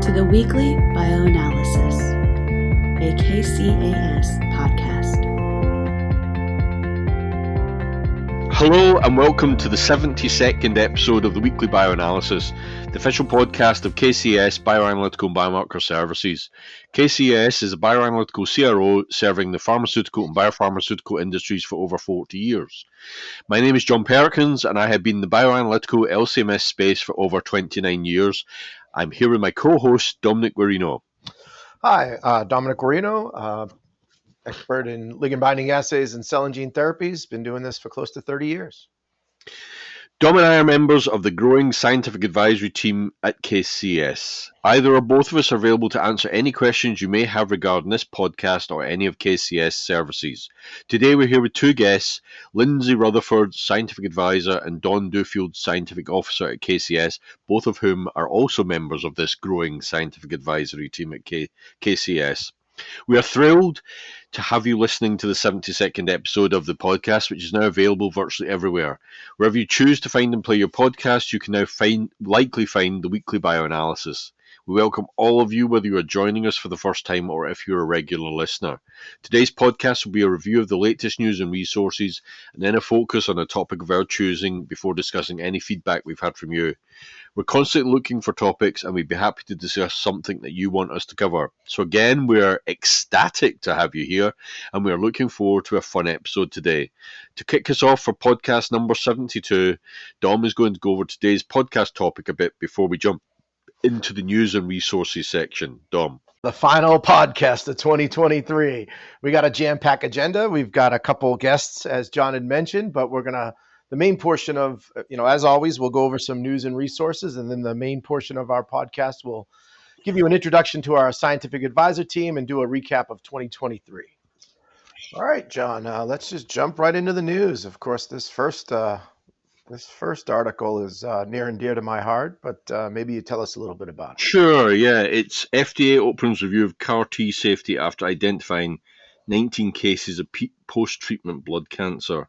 to the Weekly Bioanalysis, a KCAS podcast. Hello and welcome to the 72nd episode of the Weekly Bioanalysis, the official podcast of KCAS Bioanalytical and Biomarker services. KCAS is a bioanalytical CRO serving the pharmaceutical and biopharmaceutical industries for over 40 years. My name is John Perkins and I have been in the bioanalytical LCMS space for over 29 years. I'm here with my co-host, Dominic Guarino. Hi, Dominic Guarino, expert in ligand-binding assays and cell and gene therapies. Been doing this for close to 30 years. Dom and I are members of the growing scientific advisory team at KCAS. Either or both of us are available to answer any questions you may have regarding this podcast or any of KCAS services. Today we're here with two guests, Lindsay Rutherford, scientific advisor, and Don Duffield, scientific officer at KCAS, both of whom are also members of this growing scientific advisory team at KCAS. We are thrilled to have you listening to the 72nd episode of the podcast, which is now available virtually everywhere. Wherever you choose to find and play your podcast, you can now likely find the Weekly Bioanalysis. We welcome all of you, whether you are joining us for the first time or if you're a regular listener. Today's podcast will be a review of the latest news and resources, and then a focus on a topic of our choosing before discussing any feedback we've had from you. We're constantly looking for topics, and we'd be happy to discuss something that you want us to cover. So again, we're ecstatic to have you here, and we're looking forward to a fun episode today. To kick us off for podcast number 72, Dom is going to go over today's podcast topic a bit before we jump into the news and resources section. Dom. The final podcast of 2023. We got a jam-packed agenda. We've got a couple guests, as John had mentioned, but the main portion of, as always, we'll go over some news and resources, and then the main portion of our podcast will give you an introduction to our scientific advisor team and do a recap of 2023. All right, John, let's just jump right into the news. Of course, this first article is near and dear to my heart, but maybe you tell us a little bit about it. Sure, yeah. It's FDA opens review of CAR T safety after identifying 19 cases of post-treatment blood cancer.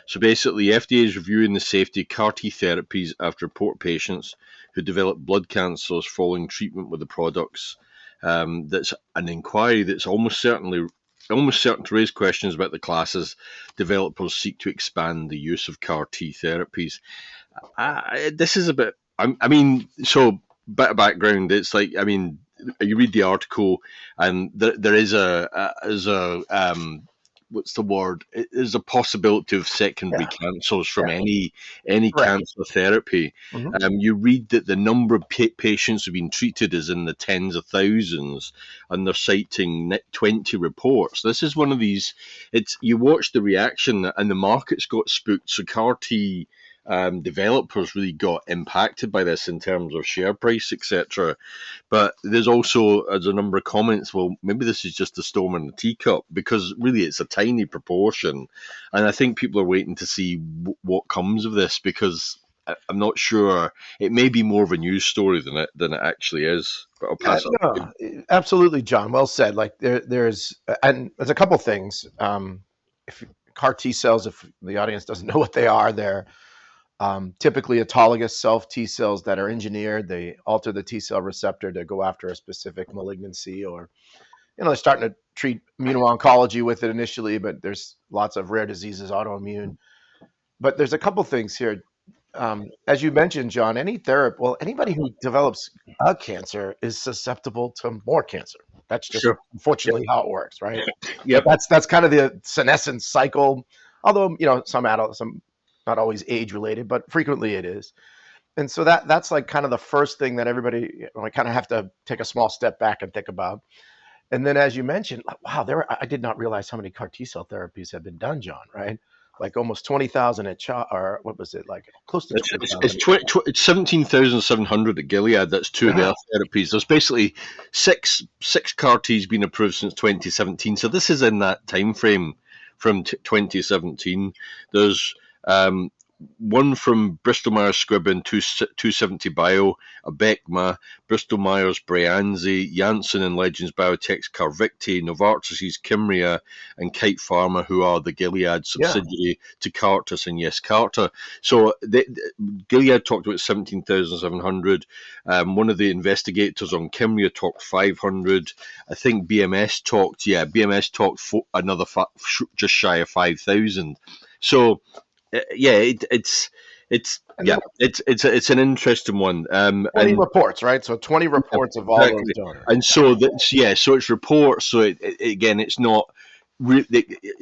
So basically, the FDA is reviewing the safety of CAR T therapies after report patients who developed blood cancers following treatment with the products. That's an inquiry that's almost certain to raise questions about the class as developers seek to expand the use of CAR T therapies. This is a bit, so bit of background. It's like, you read the article and there is what's the word? There's a possibility of secondary cancers from any cancer therapy. Mm-hmm. You read that the number of patients who've been treated is in the tens of thousands, and they're citing 20 reports. This is one of these. You watch the reaction, and the markets got spooked. So CAR T developers really got impacted by this in terms of share price, etc. But there's a number of comments, well, maybe this is just a storm in a teacup, because really it's a tiny proportion. And I think people are waiting to see what comes of this, because I'm not sure. It may be more of a news story than it actually is. But I'll pass it on. No, absolutely, John. Well said. Like there's a couple things. If CAR T cells, if the audience doesn't know what they are, they're typically autologous self T cells that are engineered. They alter the T cell receptor to go after a specific malignancy, or they're starting to treat immuno-oncology with it initially, but there's lots of rare diseases, autoimmune. But there's a couple things here. As you mentioned, John, anybody who develops a cancer is susceptible to more cancer. That's just unfortunately how it works, right? Yep. That's kind of the senescence cycle. Although some adults, some not always age related, but frequently it is. And so that's like kind of the first thing that everybody, I kind of have to take a small step back and think about. And then, as you mentioned, wow, I did not realize how many CAR T cell therapies have been done, John, right? Like almost 20,000 at or what was it, like close to 20,000? It's 17,700 at Gilead. That's two of their therapies. There's basically six CAR Ts been approved since 2017. So this is in that time frame from 2017. There's one from Bristol Myers Squibb and 270 Bio, Abecma, Bristol Myers Breyanzi, Janssen and Legends Biotech's Carvicti, Novartis' Kymria, and Kite Pharma, who are the Gilead subsidiary to Cartus and Yescarta. So Gilead talked about 17,700. One of the investigators on Kymria talked 500. I think BMS talked another just shy of 5,000. So it's an interesting one. 20 reports, right? So 20 reports of all those donors. And so so it's reports. So again, it's not.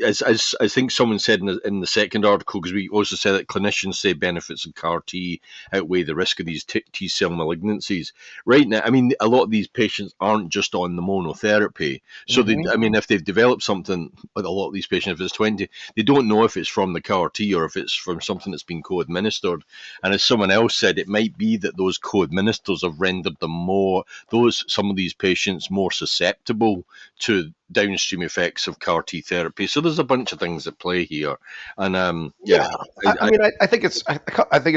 As I think someone said in the second article, because we also said that clinicians say benefits of CAR T outweigh the risk of these T cell malignancies. Right now, I mean, a lot of these patients aren't just on the monotherapy. So if they've developed something, like a lot of these patients, if it's 20, they don't know if it's from the CAR T or if it's from something that's been co-administered. And as someone else said, it might be that those co-administers have rendered them some of these patients more susceptible to downstream effects of CAR T therapy. So there's a bunch of things at play here, and I think it's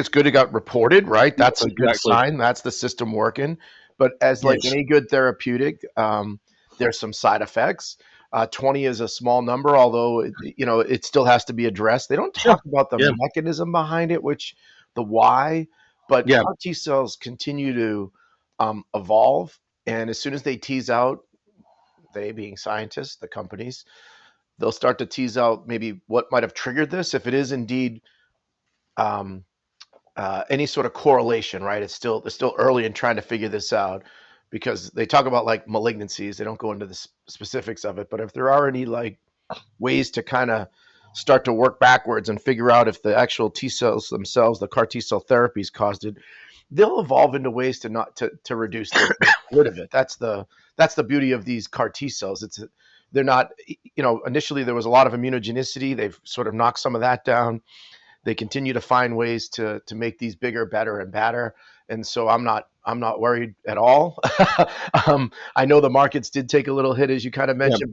good it got reported, right? That's a good sign. That's the system working. But as like any good therapeutic, there's some side effects. 20 is a small number, although it still has to be addressed. They don't talk about the mechanism behind it, the why, but CAR T cells continue to evolve, and as soon as they tease out, they being scientists, the companies, they'll start to tease out maybe what might have triggered this. If it is indeed any sort of correlation, right? They're still early in trying to figure this out, because they talk about like malignancies. They don't go into the specifics of it, but if there are any like ways to kind of start to work backwards and figure out if the actual T cells themselves, the CAR T cell therapies caused it, they'll evolve into ways to reduce the rid of it. That's the beauty of these CAR T cells. They're not, initially there was a lot of immunogenicity. They've sort of knocked some of that down. They continue to find ways to make these bigger, better, and badder. And so I'm not worried at all. I know the markets did take a little hit, as you kind of mentioned,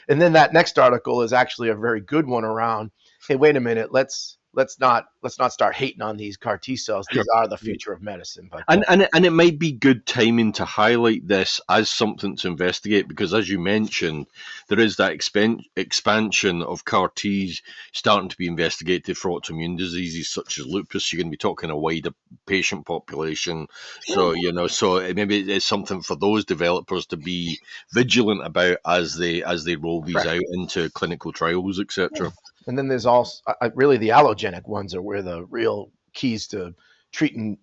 and then that next article is actually a very good one around, hey, wait a minute, let's not start hating on these CAR T cells. These are the future of medicine. But and it might be good timing to highlight this as something to investigate, because as you mentioned, there is that expansion of CAR Ts starting to be investigated for autoimmune diseases such as lupus. You're going to be talking a wider patient population. So maybe it's something for those developers to be vigilant about as they roll these out into clinical trials, etc. And then there's also really the allogenic ones are where the real keys to treating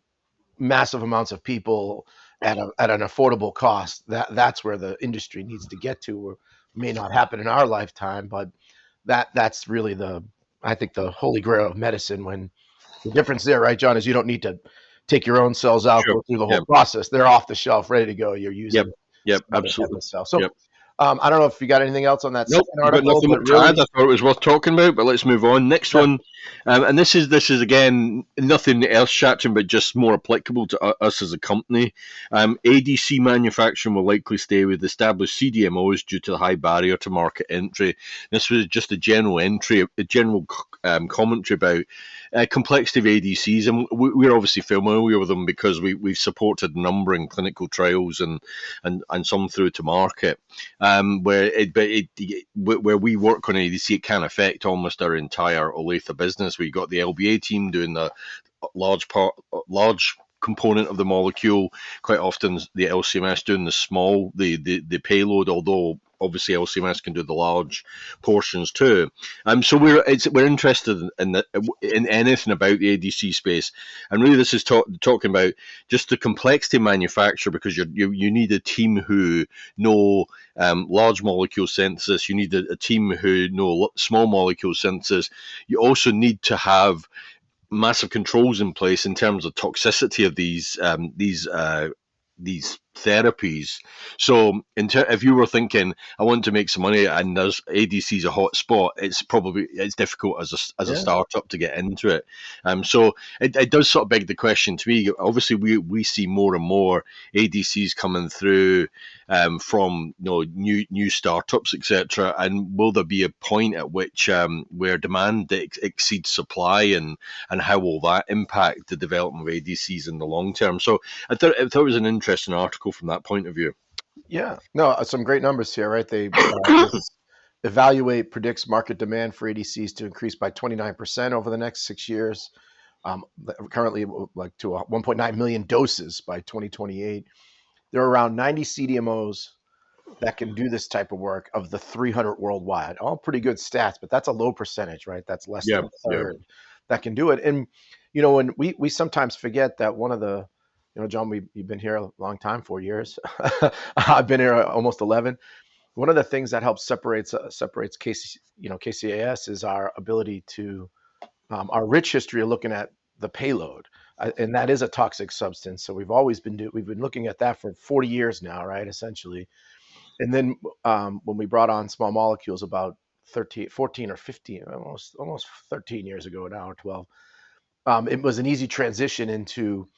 massive amounts of people at an affordable cost. That's where the industry needs to get to. Or may not happen in our lifetime, but that's really I think the holy grail of medicine. When the difference there, right, John, is you don't need to take your own cells out, go through the whole process. They're off the shelf, ready to go. You're using absolutely. So. I don't know if you got anything else on that second article. Nothing much to add. I thought it was worth talking about, but let's move on. Next one, and this is again nothing earth-shattering, but just more applicable to us as a company. ADC manufacturing will likely stay with established CDMOs due to the high barrier to market entry. This was just a general commentary about complexity of ADCs, and we're obviously familiar with them because we've supported a number in clinical trials and some through to market. Where we work on ADC, it can affect almost our entire Olathe business. We got the LBA team doing the large component of the molecule. Quite often the LCMS doing the payload, although obviously LCMS can do the large portions too. So we're interested in anything about the ADC space, and really this is talking about just the complexity of manufacture, because you need a team who know large molecule synthesis. You need a team who know small molecule synthesis. You also need to have massive controls in place in terms of toxicity of these therapies. So if you were thinking, I want to make some money and there's ADC's a hot spot, it's difficult as a startup to get into it. So it does sort of beg the question to me. Obviously we see more and more ADCs coming through from new startups, etc. And will there be a point at which where demand exceeds supply, and how will that impact the development of ADCs in the long term? So I thought it was an interesting article from that point of view. Yeah, no, some great numbers here, right? This evaluate predicts market demand for ADCs to increase by 29% over the next 6 years. Currently, like to 1.9 million doses by 2028. There are around 90 CDMOs that can do this type of work of the 300 worldwide. All pretty good stats, but that's a low percentage, right? That's less Yeah, than a third that can do it. And when we sometimes forget that one of the, John, you've been here a long time, 4 years. I've been here almost 11. One of the things that helps separates KCAS is our ability to our rich history of looking at the payload, and that is a toxic substance. So we've been looking at that for 40 years now, right? Essentially. And then when we brought on small molecules about 14 or 15, almost 13 years ago now, or 12, it was an easy transition into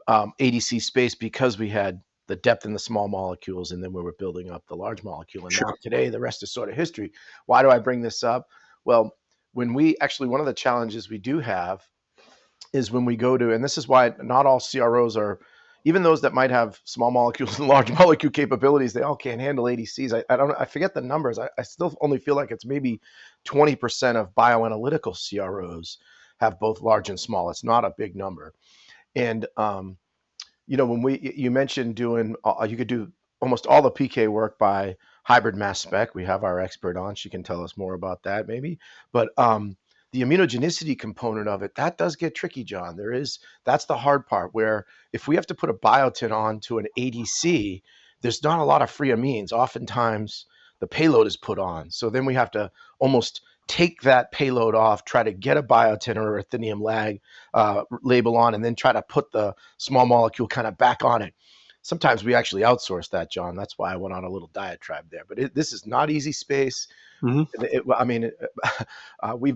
ADC space because we had the depth in the small molecules, and then we were building up the large molecule. And now today, the rest is sort of history. Why do I bring this up? Well, one of the challenges we do have is when we go to, and this is why not all CROs are, even those that might have small molecules and large molecule capabilities, they all can't handle ADCs. I forget the numbers. I still only feel like it's maybe 20% of bioanalytical CROs have both large and small. It's not a big number. And when you mentioned doing, you could do almost all the PK work by hybrid mass spec. We have our expert on; she can tell us more about that, maybe. But the immunogenicity component of it, that does get tricky, John. That's the hard part. Where if we have to put a biotin onto an ADC, there's not a lot of free amines. Oftentimes, the payload is put on, so then we have to almost take that payload off, try to get a biotin or ruthenium lag label on, and then try to put the small molecule kind of back on it. Sometimes we actually outsource that, John. That's why I went on a little diatribe there. But this is not easy space. We've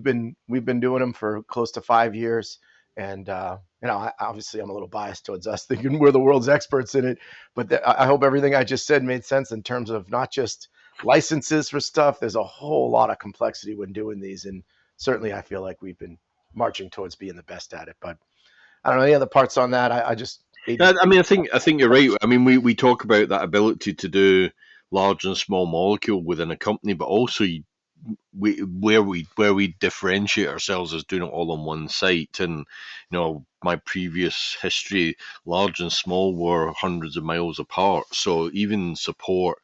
been doing them for close to 5 years, and obviously I'm a little biased towards us, thinking we're the world's experts in it. But I hope everything I just said made sense in terms of not just licenses for stuff. There's a whole lot of complexity when doing these, and certainly I feel like we've been marching towards being the best at it. But I don't know any other parts on that. I think you're right. I mean, we talk about that ability to do large and small molecule within a company, but also where we differentiate ourselves is doing it all on one site. And my previous history, large and small were hundreds of miles apart. So even support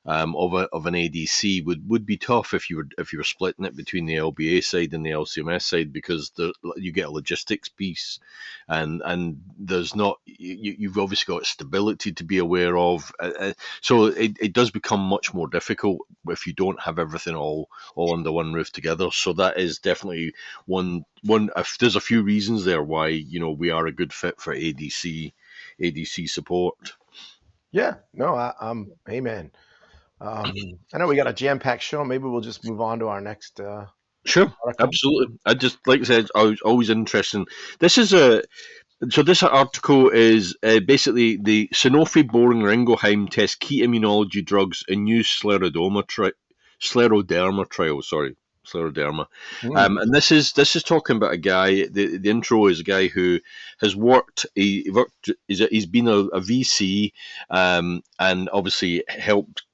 of an ADC would be tough if you were splitting it between the LBA side and the LCMS side, because you get a logistics piece, and there's not, you've obviously got stability to be aware of, so it does become much more difficult if you don't have everything all under one roof together. So that is definitely one. If there's a few reasons there why we are a good fit for ADC support. Yeah, no, I'm amen. I know we got a jam-packed show. Maybe we'll just move on to our next. Sure, article. absolutely. I just, like I said, I was always interested. This article is basically the Sanofi Boehringer Ingelheim test key immunology drugs in new scleroderma trial. Sorry, scleroderma. And this is talking about a guy. The intro is a guy who has worked. He's been a VC, and obviously helped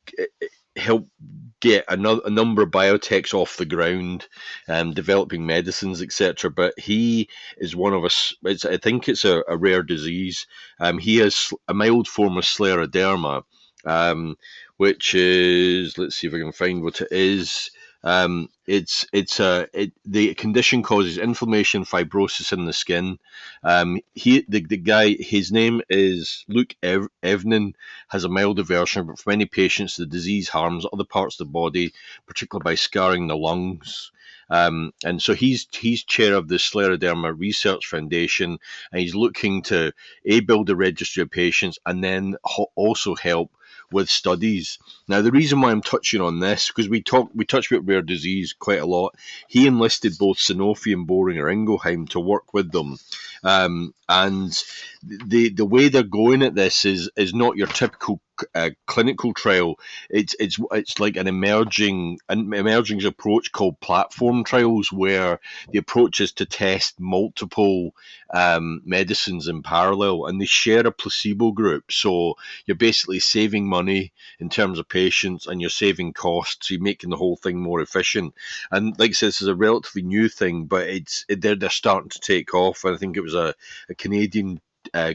get a number of biotechs off the ground, developing medicines, etc. But he is one of us. I think it's a rare disease. He has a mild form of scleroderma, which is, let's see if I can find what it is. The condition causes inflammation, fibrosis in the skin. The guy, his name is Luke Evnin, has a milder version, but for many patients, the disease harms other parts of the body, particularly by scarring the lungs. And so he's chair of the Scleroderma Research Foundation, and he's looking to build a registry of patients and then also help with studies. Now, the reason why I'm touching on this, because we touched about rare disease quite a lot. He enlisted both Sanofi and Boehringer Ingelheim to work with them, and and the way they're going at this is not your typical clinical trial. It's like an emerging approach called platform trials, where the approach is to test multiple medicines in parallel, and they share a placebo group. So you're basically saving money in terms of patients, and you're saving costs. You're making the whole thing more efficient. And like I said, this is a relatively new thing, but they're starting to take off. And I think it was a Canadian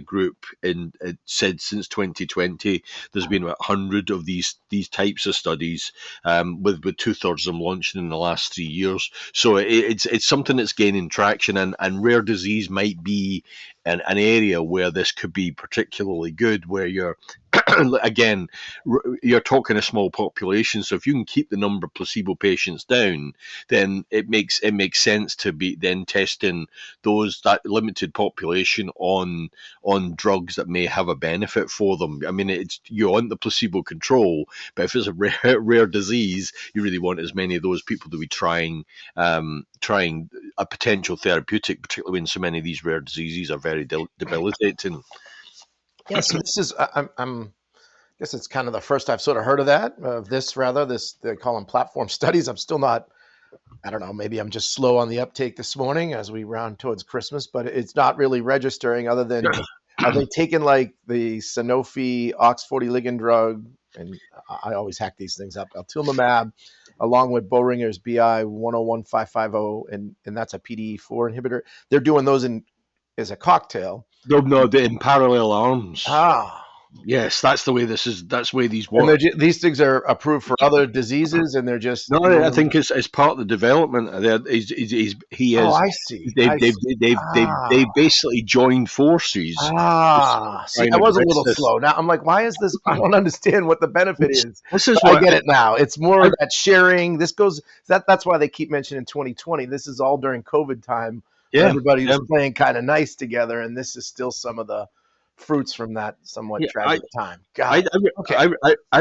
group it said since 2020 there's been about 100 of these types of studies, with 2/3 of them launching in the last 3 years. So it's something that's gaining traction, and rare disease might be an area where this could be particularly good, where you're again, you're talking a small population, so if you can keep the number of placebo patients down, then it makes sense to be then testing that limited population on drugs that may have a benefit for them. I mean, you want the placebo control, but if it's a rare disease, you really want as many of those people to be trying a potential therapeutic, particularly when so many of these rare diseases are very debilitating. Yeah, so this is I guess it's kind of the first I've sort of heard of that. They call them platform studies. I'm still not. I don't know. Maybe I'm just slow on the uptake this morning as we round towards Christmas, but it's not really registering. Other than, are they taking like the Sanofi OX40 ligand drug, and I always hack these things up, altilmumab, along with Boehringer's BI 101550, and that's a PDE4 inhibitor. They're doing those as a cocktail. No, in parallel arms. Ah. Yes, that's the way that's the way these work. And these things are approved for other diseases, and they're just I think it's part of the development. He is. Oh, I see. They basically joined forces. See, I was a little slow. Now I'm like, why is this? I don't understand what the benefit is. I get it now. It's more of that sharing. That's why they keep mentioning 2020. This is all during COVID time. Yeah, everybody was playing kind of nice together, and this is still some of the fruits from that somewhat tragic time. I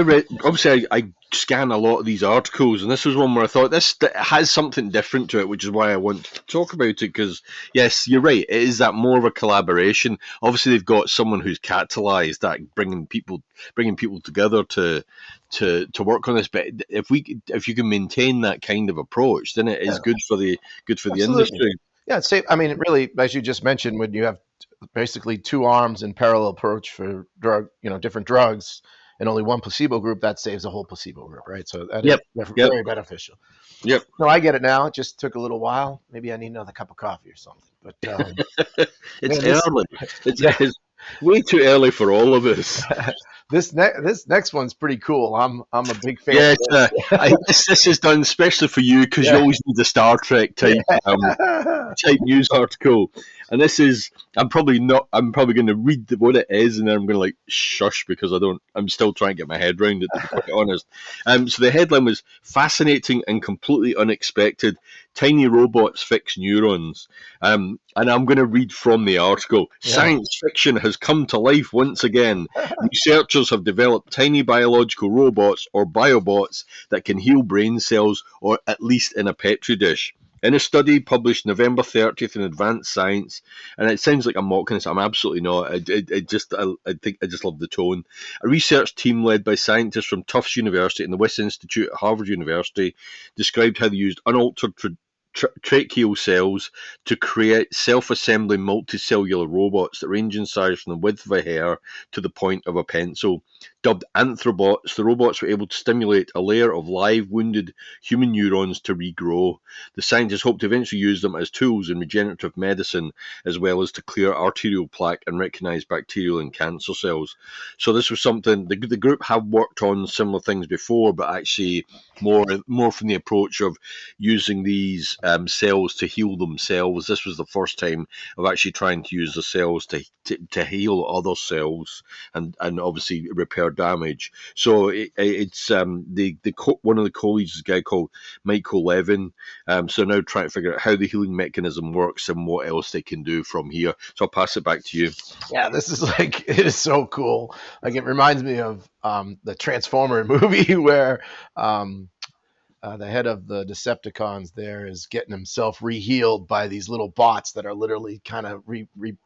read, obviously I scan a lot of these articles, and this was one where I thought this has something different to it, which is why I want to talk about it, because yes, you're right, it is that more of a collaboration. Obviously they've got someone who's catalyzed that, bringing people together to work on this, but if you can maintain that kind of approach, then it is good for the industry. Yeah, I mean, really, as you just mentioned, when you have basically two arms in parallel approach for different drugs, and only one placebo group, that saves a whole placebo group, right? So that is very beneficial. Yep. No, I get it now. It just took a little while. Maybe I need another cup of coffee or something. But it's early. It's way too early for all of us. This next one's pretty cool. I'm a big fan. Yeah, this is done especially for you, because you always need a Star Trek type news article. And this is, I'm probably going to read what it is, and then I'm going to shush, because I'm still trying to get my head around it, to be quite honest. So the headline was "Fascinating and Completely Unexpected: Tiny Robots Fix Neurons." And I'm going to read from the article. Science fiction has come to life once again. Researchers have developed tiny biological robots, or biobots, that can heal brain cells, or at least in a petri dish. In a study published November 30th in Advanced Science, and it sounds like I'm mocking this, I'm absolutely not. I just love the tone. A research team led by scientists from Tufts University and the Wyss Institute at Harvard University described how they used unaltered tracheal cells to create self-assembling multicellular robots that range in size from the width of a hair to the point of a pencil. Dubbed anthrobots, the robots were able to stimulate a layer of live, wounded human neurons to regrow. The scientists hope to eventually use them as tools in regenerative medicine, as well as to clear arterial plaque and recognize bacterial and cancer cells. So this was something, the group have worked on similar things before, but actually more from the approach of using these cells to heal themselves. This was the first time of actually trying to use the cells to heal other cells and obviously repair damage. So it's one of the colleagues is a guy called Michael Levin. So now trying to figure out how the healing mechanism works and what else they can do from here. So I'll pass it back to you. Yeah, this is it is so cool. It reminds me of the Transformer movie where the head of the Decepticons there is getting himself rehealed by these little bots that are literally kind of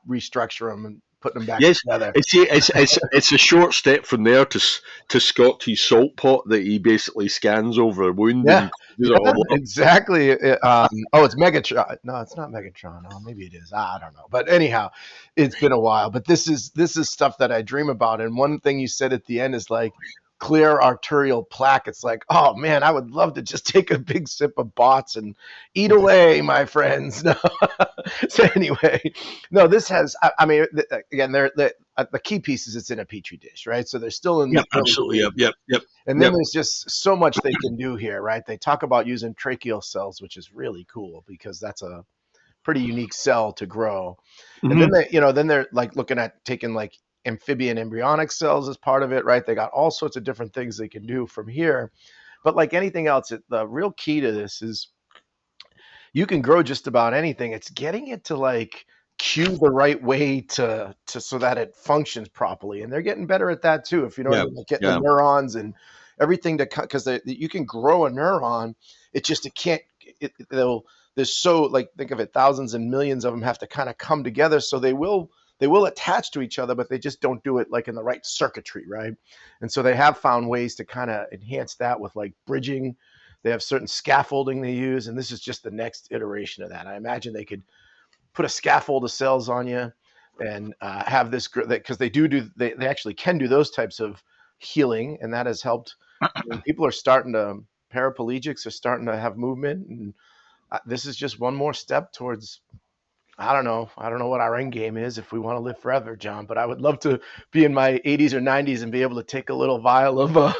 restructure him and putting them back Yes, together. it's a short step from there to Scotty's salt pot that he basically scans over a wound Yeah, and cleans it all up. exactly. It's Megatron. No, it's not Megatron. Oh, maybe it is. I don't know. But anyhow, it's been a while. But this is stuff that I dream about. And one thing you said at the end is like clear arterial plaque. It's like, oh man, I would love to just take a big sip of bots and eat away, my friends. No. So anyway, no, this has. I mean, again, the key piece is it's in a petri dish, right? So they're still in. Yep, absolutely. Yep. And then there's just so much they can do here, right? They talk about using tracheal cells, which is really cool because that's a pretty unique cell to grow. And then they're like looking at taking like amphibian embryonic cells as part of it, right? They got all sorts of different things they can do from here. But like anything else, the real key to this is you can grow just about anything. It's getting it to like cue the right way to so that it functions properly, and they're getting better at that too. If you know what I mean, like getting the neurons and everything to because you can grow a neuron, it can't. There's so like think of it, thousands and millions of them have to kind of come together, so they will attach to each other, but they just don't do it like in the right circuitry, right? And so they have found ways to kind of enhance that with like bridging. They have certain scaffolding they use, and this is just the next iteration of that. I imagine they could put a scaffold of cells on you and have this because they actually can do those types of healing, and that has helped. People are starting to paraplegics are starting to have movement, and this is just one more step towards. I don't know what our end game is if we want to live forever, John. But I would love to be in my 80s or 90s and be able to take a little vial of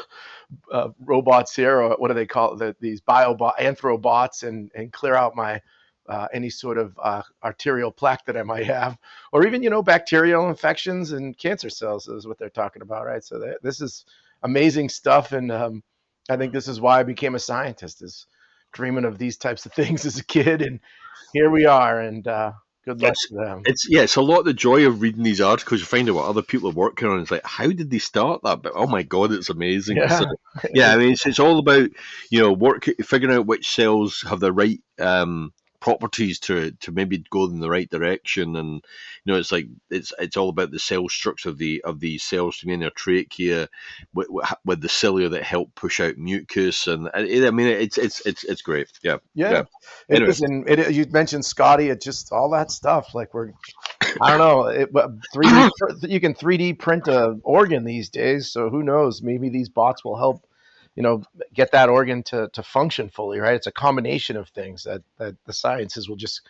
robots here, or what do they call it? These anthrobots, and clear out my any sort of arterial plaque that I might have, or even bacterial infections and cancer cells is what they're talking about, right? So this is amazing stuff, and I think this is why I became a scientist, is dreaming of these types of things as a kid, and here we are, and good luck to them. It's a lot of the joy of reading these articles. You find out what other people are working on. It's like, how did they start that? But oh my god, it's amazing. Yeah, I mean, it's all about figuring out which cells have the right properties to maybe go in the right direction, and it's like it's all about the cell structure of these cells to be in their trachea with the cilia that help push out mucus, and I mean it's great. Yeah. Anyway. You mentioned Scotty, it just all that stuff like I don't know, 3D you can 3D print an organ these days, so who knows, maybe these bots will help get that organ to function fully, right? It's a combination of things that the sciences will just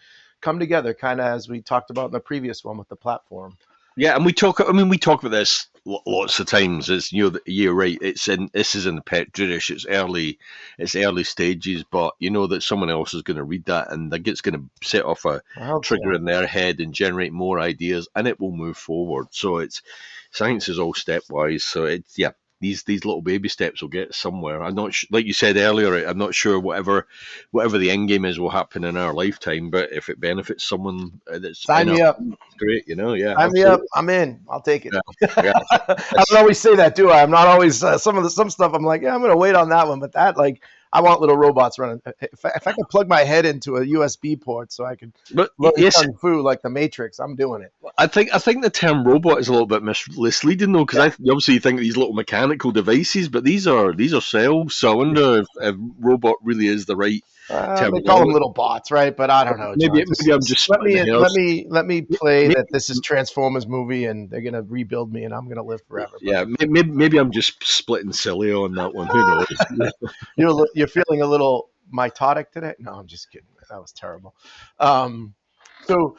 come together, kind of as we talked about in the previous one with the platform. Yeah, and we talk about this lots of times. It's you're right. This is in the petri dish. It's early stages, but that someone else is going to read that, and it's going to set off a trigger in their head and generate more ideas, and it will move forward. So science is all stepwise. So these little baby steps will get somewhere. I'm not like you said earlier. I'm not sure whatever the end game is will happen in our lifetime. But if it benefits someone, sign me up. It's great, Yeah, sign me up. I'm in. I'll take it. Yeah. I don't always say that, do I? I'm not always some stuff. I'm like, I'm going to wait on that one. But that I want little robots running. If I can plug my head into a USB port so I can learn kung fu like the Matrix, I'm doing it. I think the term robot is a little bit misleading though, because obviously you think these little mechanical devices, but these are cells. So I wonder if robot really is the right term. They call them little bots, right? But I don't know. Maybe I'm just let me play that this is Transformers movie and they're gonna rebuild me and I'm gonna live forever. Yeah, maybe I'm just splitting silly on that one. Who knows? You're feeling a little mitotic today? No, I'm just kidding. That was terrible. So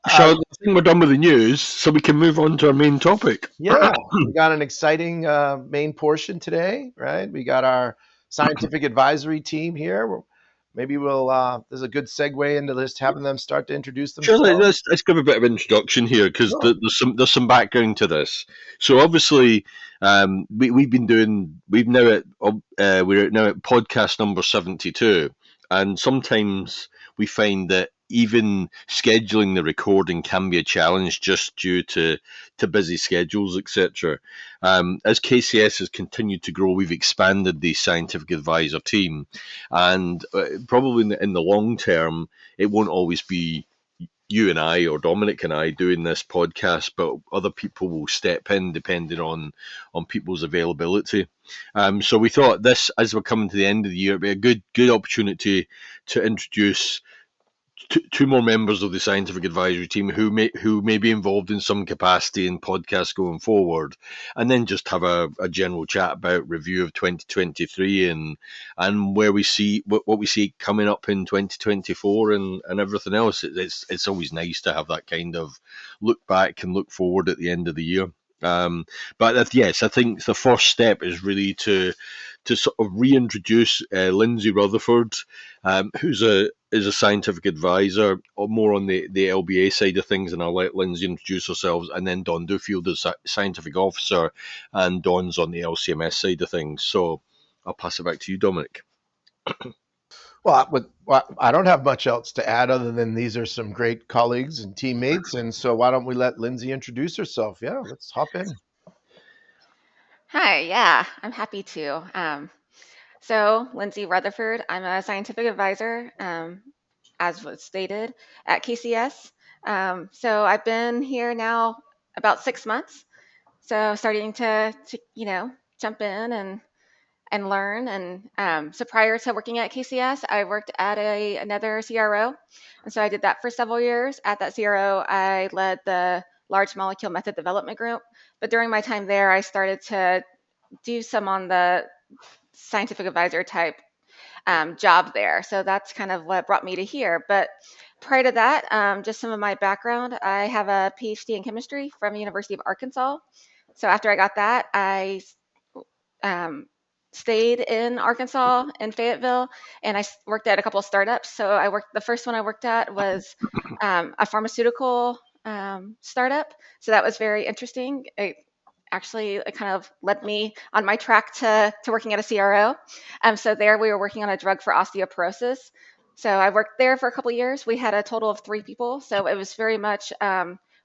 I think we're done with the news, so we can move on to our main topic. Yeah, we got an exciting main portion today, right? We got our scientific advisory team here. Maybe there's a good segue into this, having them start to introduce themselves. Sure, let's give a bit of introduction here, because there's some background to this. So obviously, we're now at podcast number 72, and sometimes we find that even scheduling the recording can be a challenge just due to busy schedules, etc. As KCS has continued to grow, we've expanded the scientific advisor team, and probably in the long term, it won't always be you and I or Dominic and I doing this podcast, but other people will step in depending on people's availability. So we thought this, as we're coming to the end of the year, would be a good opportunity to introduce two more members of the scientific advisory team who may be involved in some capacity in podcasts going forward, and then just have a general chat about review of 2023 and where we see what we see coming up in 2024 and everything else. It's always nice to have that kind of look back and look forward at the end of the year. But yes, I think the first step is really to sort of reintroduce Lindsay Rutherford, who's a scientific advisor, or more on the LBA side of things, and I'll let Lindsay introduce herself, and then Don Duffield is scientific officer, and Don's on the LCMS side of things. So I'll pass it back to you, Dominic. Well, I don't have much else to add other than these are some great colleagues and teammates. And so why don't we let Lindsay introduce herself? Yeah, let's hop in. Hi, yeah, I'm happy to. So, Lindsay Rutherford, I'm a scientific advisor, as was stated, at KCS. So, I've been here now about 6 months. So, starting to jump in and learn. And so, prior to working at KCS, I worked at another CRO, and so I did that for several years. At that CRO, I led the large molecule method development group. But during my time there, I started to do some on the scientific advisor type job there. So that's kind of what brought me to here. But prior to that, just some of my background, I have a PhD in chemistry from the University of Arkansas. So after I got that, I um, stayed in Arkansas in Fayetteville, and I worked at a couple of startups. So the first one I worked at was a pharmaceutical startup. So that was very interesting. It kind of led me on my track to working at a CRO. So there we were working on a drug for osteoporosis. So I worked there for a couple of years. We had a total of 3 people. So it was very much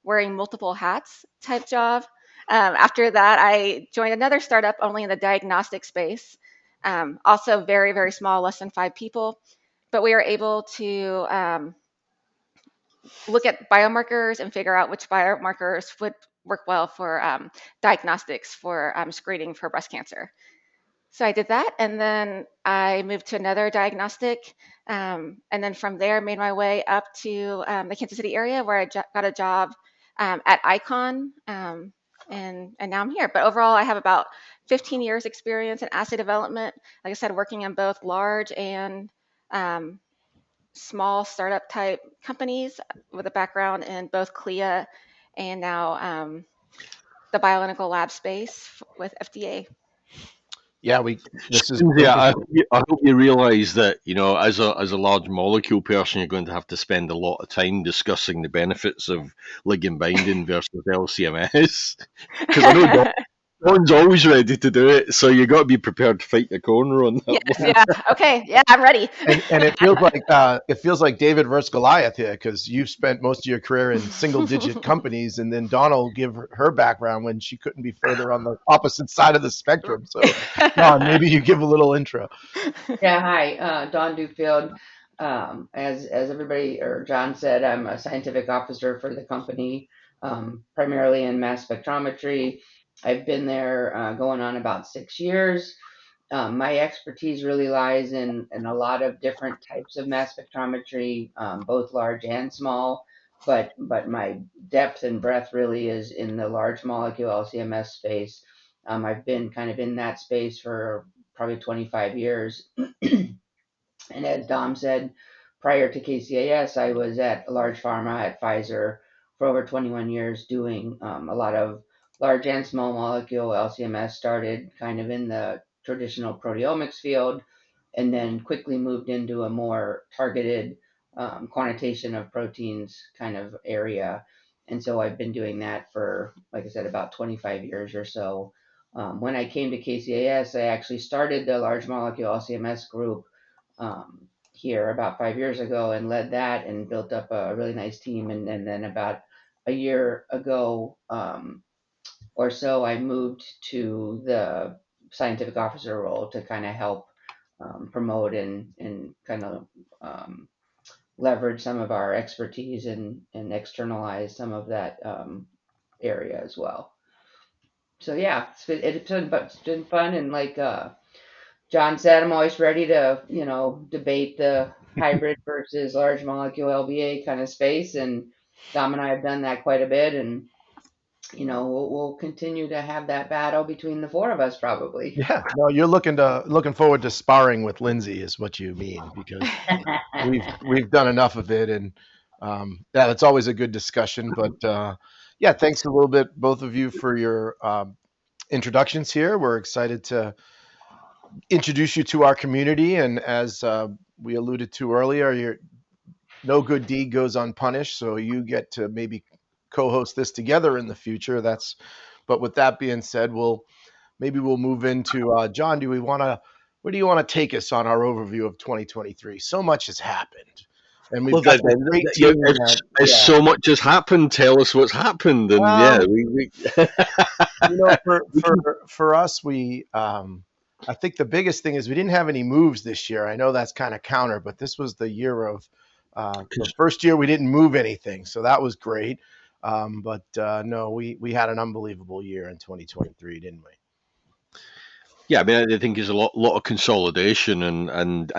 wearing multiple hats type job. After that, I joined another startup only in the diagnostic space. Also very, very small, less than 5 people. But we were able to look at biomarkers and figure out which biomarkers would work well for diagnostics for screening for breast cancer. So I did that, and then I moved to another diagnostic, and then from there made my way up to the Kansas City area where I got a job at Icon, and now I'm here. But overall, I have about 15 years experience in assay development. Like I said, working in both large and small startup type companies with a background in both CLIA and now the Bioanalytical lab space with FDA. Yeah, this is Yeah, I hope you realise that, as a large molecule person, you're going to have to spend a lot of time discussing the benefits of ligand binding versus LCMS. Because I know Don's always ready to do it, so you got to be prepared to fight your corner on that Yes, one. yeah, okay, yeah, I'm ready. and it feels like David versus Goliath here because you've spent most of your career in single digit companies, and then Donna will give her background when she couldn't be further on the opposite side of the spectrum. So, Don, maybe you give a little intro. Yeah, hi, Don Duffield. As everybody or John said, I'm a scientific officer for the company, primarily in mass spectrometry. I've been there going on about 6 years. My expertise really lies in a lot of different types of mass spectrometry, both large and small. But my depth and breadth really is in the large molecule LCMS space. I've been kind of in that space for probably 25 years. And as Dom said, prior to KCAS, I was at large pharma at Pfizer for over 21 years doing a lot of large and small molecule LCMS, started kind of in the traditional proteomics field, and then quickly moved into a more targeted quantitation of proteins kind of area. And so I've been doing that for, like I said, about 25 years or so. When I came to KCAS, I actually started the large molecule LCMS group here about 5 years ago and led that and built up a really nice team. And then about a year ago or so, I moved to the scientific officer role to kind of help promote and kind of leverage some of our expertise and externalize some of that area as well. So yeah, it's been fun, and like John said, I'm always ready to debate the hybrid versus large molecule LBA kind of space, and Dom and I have done that quite a bit, and we'll continue to have that battle between the four of us probably. Yeah, no, you're looking forward to sparring with Lindsay is what you mean, because we've done enough of it, and yeah, that's always a good discussion. But yeah, thanks a little bit, both of you, for your introductions here. We're excited to introduce you to our community, and as we alluded to earlier, no good deed goes unpunished, so you get to maybe co-host this together in the future. But with that being said, we'll move into John. Where do you want to take us on our overview of 2023? So much has happened, and we've Well, got this great team. if so much has happened, tell us what's happened. And yeah, we For us, I think the biggest thing is we didn't have any moves this year. I know that's kind of counter, but this was the year of the first year we didn't move anything, so that was great. But no, we had an unbelievable year in 2023, didn't we? Yeah, I mean, I think there's a lot of consolidation and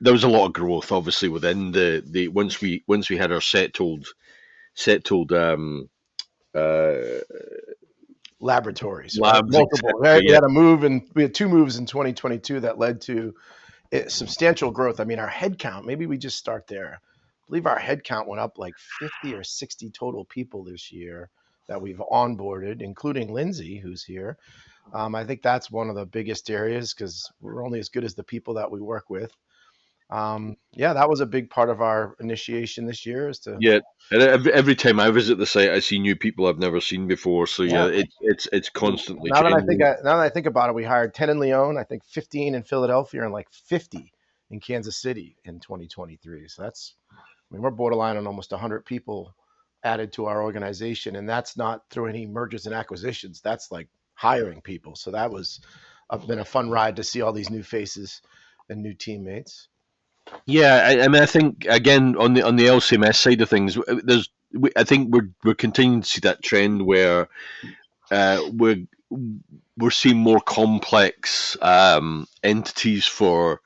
there was a lot of growth, obviously, within the once we had our settled Laboratories, right? labs, Multiple. etc. We had a move, and we had two moves in 2022 that led to substantial growth. I mean, our head count. Maybe we just start there. I believe our head count went up like 50 or 60 total people this year that we've onboarded, including Lindsay, who's here. I think that's one of the biggest areas because we're only as good as the people that we work with. Yeah, that was a big part of our initiation this year. Yeah, and every time I visit the site, I see new people I've never seen before. So yeah, it's constantly changing. Now that I think about it, we hired 10 in Lyon, I think 15 in Philadelphia, and like 50 in Kansas City in 2023. So we're borderline on almost 100 people added to our organization, and that's not through any mergers and acquisitions. That's like hiring people. So that was been a fun ride to see all these new faces and new teammates. Yeah, I mean, I think again on the LCMS side of things, I think we're continuing to see that trend where we're seeing more complex entities for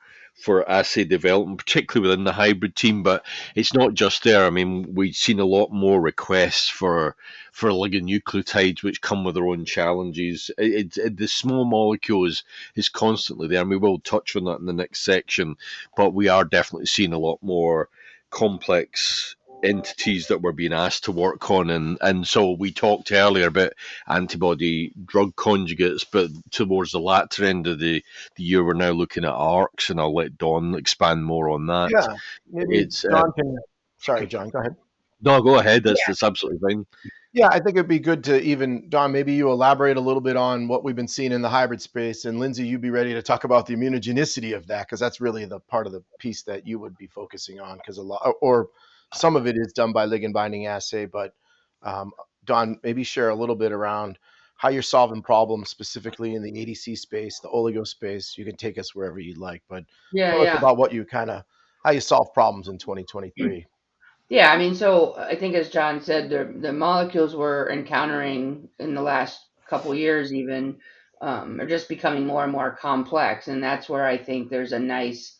assay development, particularly within the hybrid team. But it's not just there. I mean, we've seen a lot more requests for oligonucleotides, which come with their own challenges. The small molecule is constantly there, and we will touch on that in the next section. But we are definitely seeing a lot more complex entities that we're being asked to work on, and so we talked earlier about antibody drug conjugates, but towards the latter end of the year we're now looking at ARCs, and I'll let Don expand more on that. Yeah, maybe John can. Sorry, John, go ahead. No, go ahead. That's absolutely fine. Yeah, I think it'd be good to even, Don, maybe you elaborate a little bit on what we've been seeing in the hybrid space. And Lindsay, you'd be ready to talk about the immunogenicity of that, because that's really the part of the piece that you would be focusing on, because a lot, or some of it is done by ligand binding assay. But Don, maybe share a little bit around how you're solving problems specifically in the ADC space, the oligo space. You can take us wherever you'd like, but tell us about what you how you solve problems in 2023. Yeah, I mean, so I think as John said, the molecules we're encountering in the last couple years even are just becoming more and more complex, and that's where I think there's a nice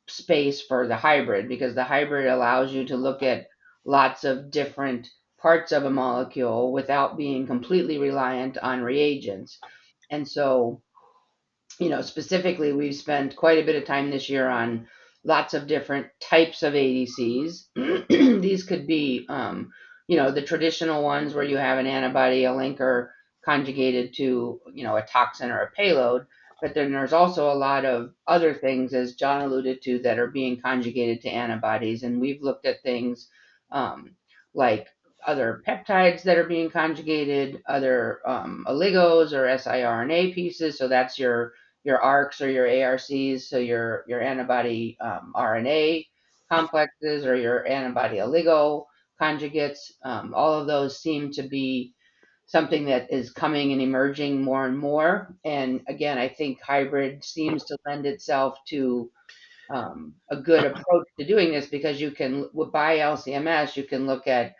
space for the hybrid, because the hybrid allows you to look at lots of different parts of a molecule without being completely reliant on reagents. And so specifically, we've spent quite a bit of time this year on lots of different types of ADCs. These could be, the traditional ones where you have an antibody, a linker conjugated to, a toxin or a payload. But then there's also a lot of other things, as John alluded to, that are being conjugated to antibodies. And we've looked at things like other peptides that are being conjugated, other oligos or siRNA pieces. So that's your your ARCs or your ARCs, so your antibody RNA complexes or your antibody oligo conjugates. All of those seem to be something that is coming and emerging more and more. And again, I think hybrid seems to lend itself to a good approach to doing this, because you can, by LCMS, you can look at,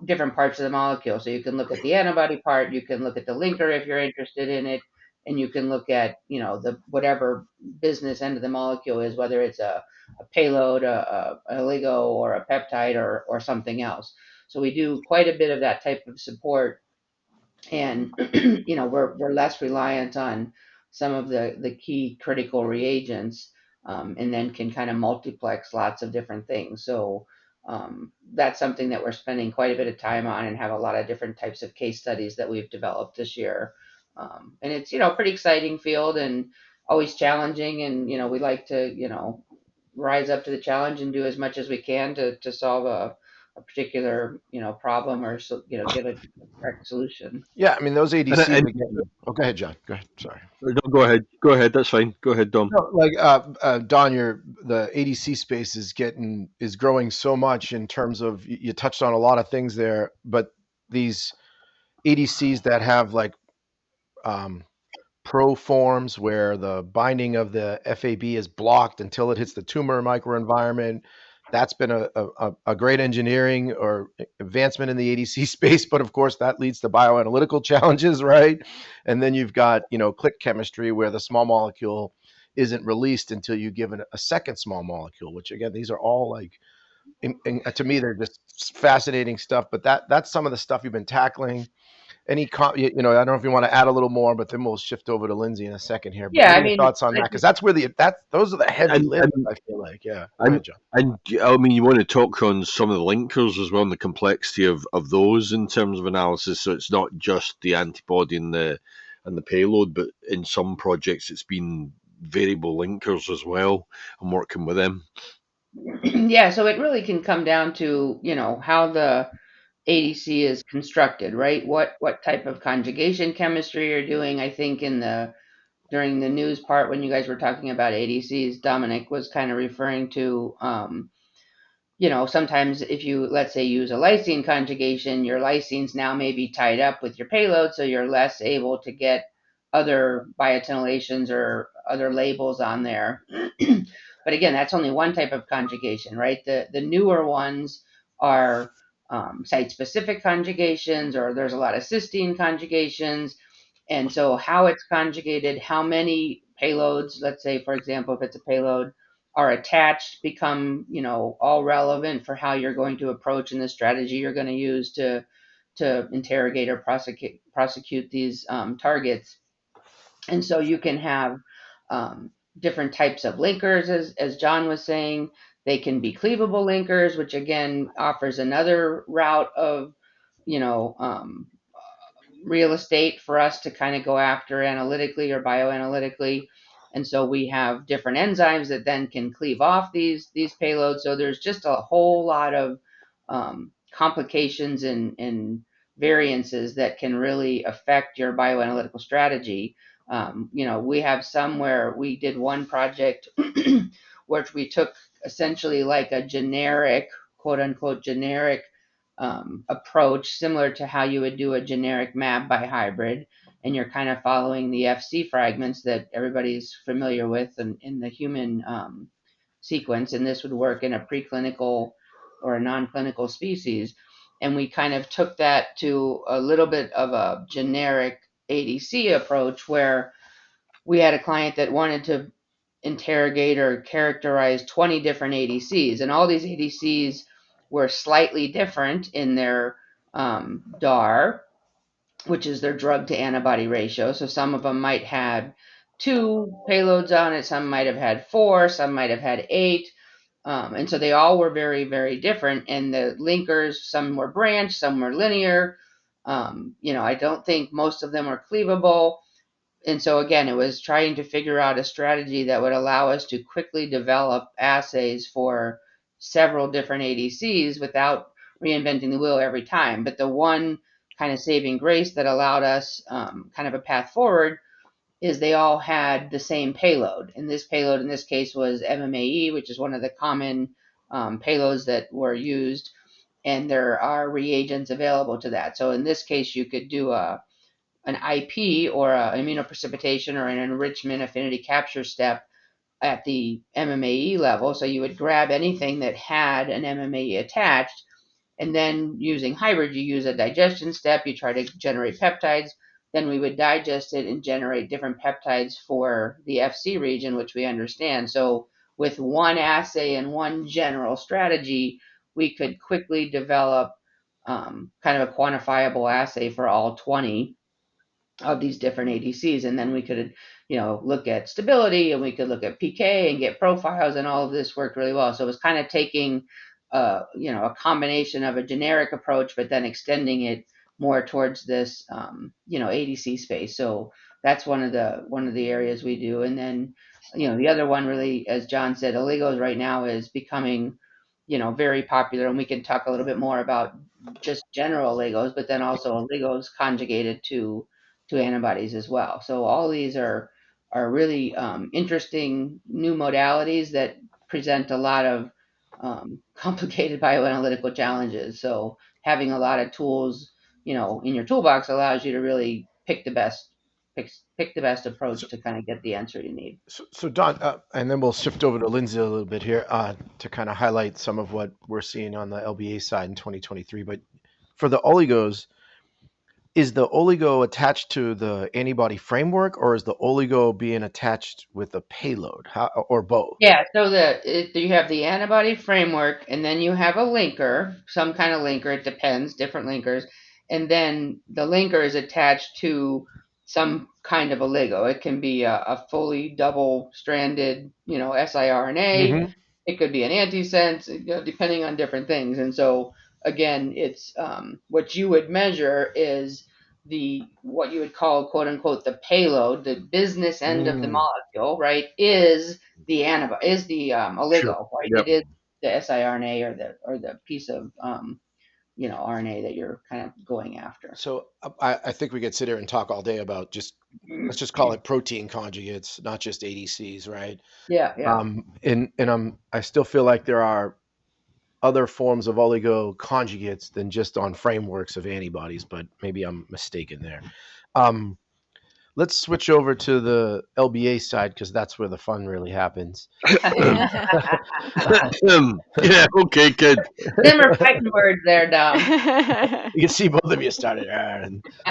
different parts of the molecule. So you can look at the antibody part, you can look at the linker if you're interested in it, and you can look at, the whatever business end of the molecule is, whether it's a payload, an oligo, or a peptide, or something else. So we do quite a bit of that type of support, and we're less reliant on some of the key critical reagents, and then can kind of multiplex lots of different things. So that's something that we're spending quite a bit of time on, and have a lot of different types of case studies that we've developed this year. And it's pretty exciting field, and always challenging, and we like to rise up to the challenge and do as much as we can to solve a particular problem, or get a correct solution. Yeah, I mean those ADCs And again. Oh, go ahead, John. Go ahead. Sorry. no, go ahead. Go ahead. That's fine. Go ahead, Dom. No, like Don, the ADC space is growing so much in terms of you touched on a lot of things there, but these ADCs that have like um, pro forms where the binding of the FAB is blocked until it hits the tumor microenvironment. That's been a great engineering or advancement in the ADC space, but of course that leads to bioanalytical challenges, right? And then you've got click chemistry where the small molecule isn't released until you give it a second small molecule. Which again, these are all like, to me, they're just fascinating stuff. But that's some of the stuff you've been tackling. I don't know if you want to add a little more, but then we'll shift over to Lindsay in a second here. But Yeah, what I are your mean, thoughts on that? Because that's where those are the heavy And lifters, and I feel like. Yeah. Go and ahead, John. and I mean, you want to talk on some of the linkers as well, and the complexity of those in terms of analysis. So it's not just the antibody and the payload, but in some projects it's been variable linkers as well, and working with them. yeah, so it really can come down to, how the ADC is constructed, right? What type of conjugation chemistry you're doing. I think during the news part, when you guys were talking about ADCs, Dominic was kind of referring to, sometimes if you, let's say, use a lysine conjugation, your lysines now may be tied up with your payload, so you're less able to get other biotinylations or other labels on there. But again, that's only one type of conjugation, right? The newer ones are site-specific conjugations, or there's a lot of cysteine conjugations. And so how it's conjugated, how many payloads, let's say, for example, if it's a payload, are attached, become, all relevant for how you're going to approach and the strategy you're going to use to interrogate or prosecute these targets. And so you can have different types of linkers, as John was saying. They can be cleavable linkers, which again offers another route of, you know, um, real estate for us to kind of go after analytically or bioanalytically. And so we have different enzymes that then can cleave off these payloads. So there's just a whole lot of complications and variances that can really affect your bioanalytical strategy. We have some where we did one project which we took essentially like a generic, quote unquote, generic approach, similar to how you would do a generic mAb by hybrid, and you're kind of following the FC fragments that everybody's familiar with in the human sequence, and this would work in a preclinical or a non-clinical species. And we kind of took that to a little bit of a generic ADC approach, where we had a client that wanted to interrogate or characterize 20 different ADCs, and all these ADCs were slightly different in their DAR, which is their drug to antibody ratio. So some of them might have 2 payloads on it, some might have had 4, some might have had 8. And so they all were very, very different. And the linkers, some were branched, some were linear. I don't think most of them were cleavable. And so again, it was trying to figure out a strategy that would allow us to quickly develop assays for several different ADCs without reinventing the wheel every time. But the one kind of saving grace that allowed us kind of a path forward is they all had the same payload. And this payload in this case was MMAE, which is one of the common payloads that were used. And there are reagents available to that. So in this case, you could do an IP or an immunoprecipitation or an enrichment affinity capture step at the MMAE level. So you would grab anything that had an MMAE attached, and then using hybrid, you use a digestion step, you try to generate peptides. Then we would digest it and generate different peptides for the FC region, which we understand. So with one assay and one general strategy, we could quickly develop kind of a quantifiable assay for all 20 of these different ADCs, and then we could, look at stability, and we could look at PK and get profiles, and all of this worked really well. So it was kind of taking, a combination of a generic approach, but then extending it more towards this, ADC space. So that's one of the areas we do, and then, the other one really, as John said, oligos right now is becoming, very popular, and we can talk a little bit more about just general oligos, but then also oligos conjugated to antibodies as well. So all these are really interesting new modalities that present a lot of complicated bioanalytical challenges. So having a lot of tools, in your toolbox allows you to really pick the best approach to kind of get the answer you need. So Don, and then we'll shift over to Lindsay a little bit here to kind of highlight some of what we're seeing on the LBA side in 2023. But for the oligos, is the oligo attached to the antibody framework, or is the oligo being attached with a payload, or both? Yeah, so you have the antibody framework, and then you have a linker, some kind of linker. It depends, different linkers, and then the linker is attached to some kind of oligo. It can be a fully double-stranded, siRNA. Mm-hmm. It could be an antisense, depending on different things. And so again, it's what you would measure is the what you would call quote unquote the payload, the business end of the molecule, right? Is the antibody, is the Sure. oligo, right? Yep. It is the siRNA or the piece of RNA that you're kind of going after. So I think we could sit here and talk all day about let's just call it protein conjugates, not just ADCs, right? Yeah, yeah. And I still feel like there are other forms of oligo conjugates than just on frameworks of antibodies, but maybe I'm mistaken there. Let's switch over to the LBA side because that's where the fun really happens. Yeah, okay, good. Them are fighting words there, Dom. You can see both of you started.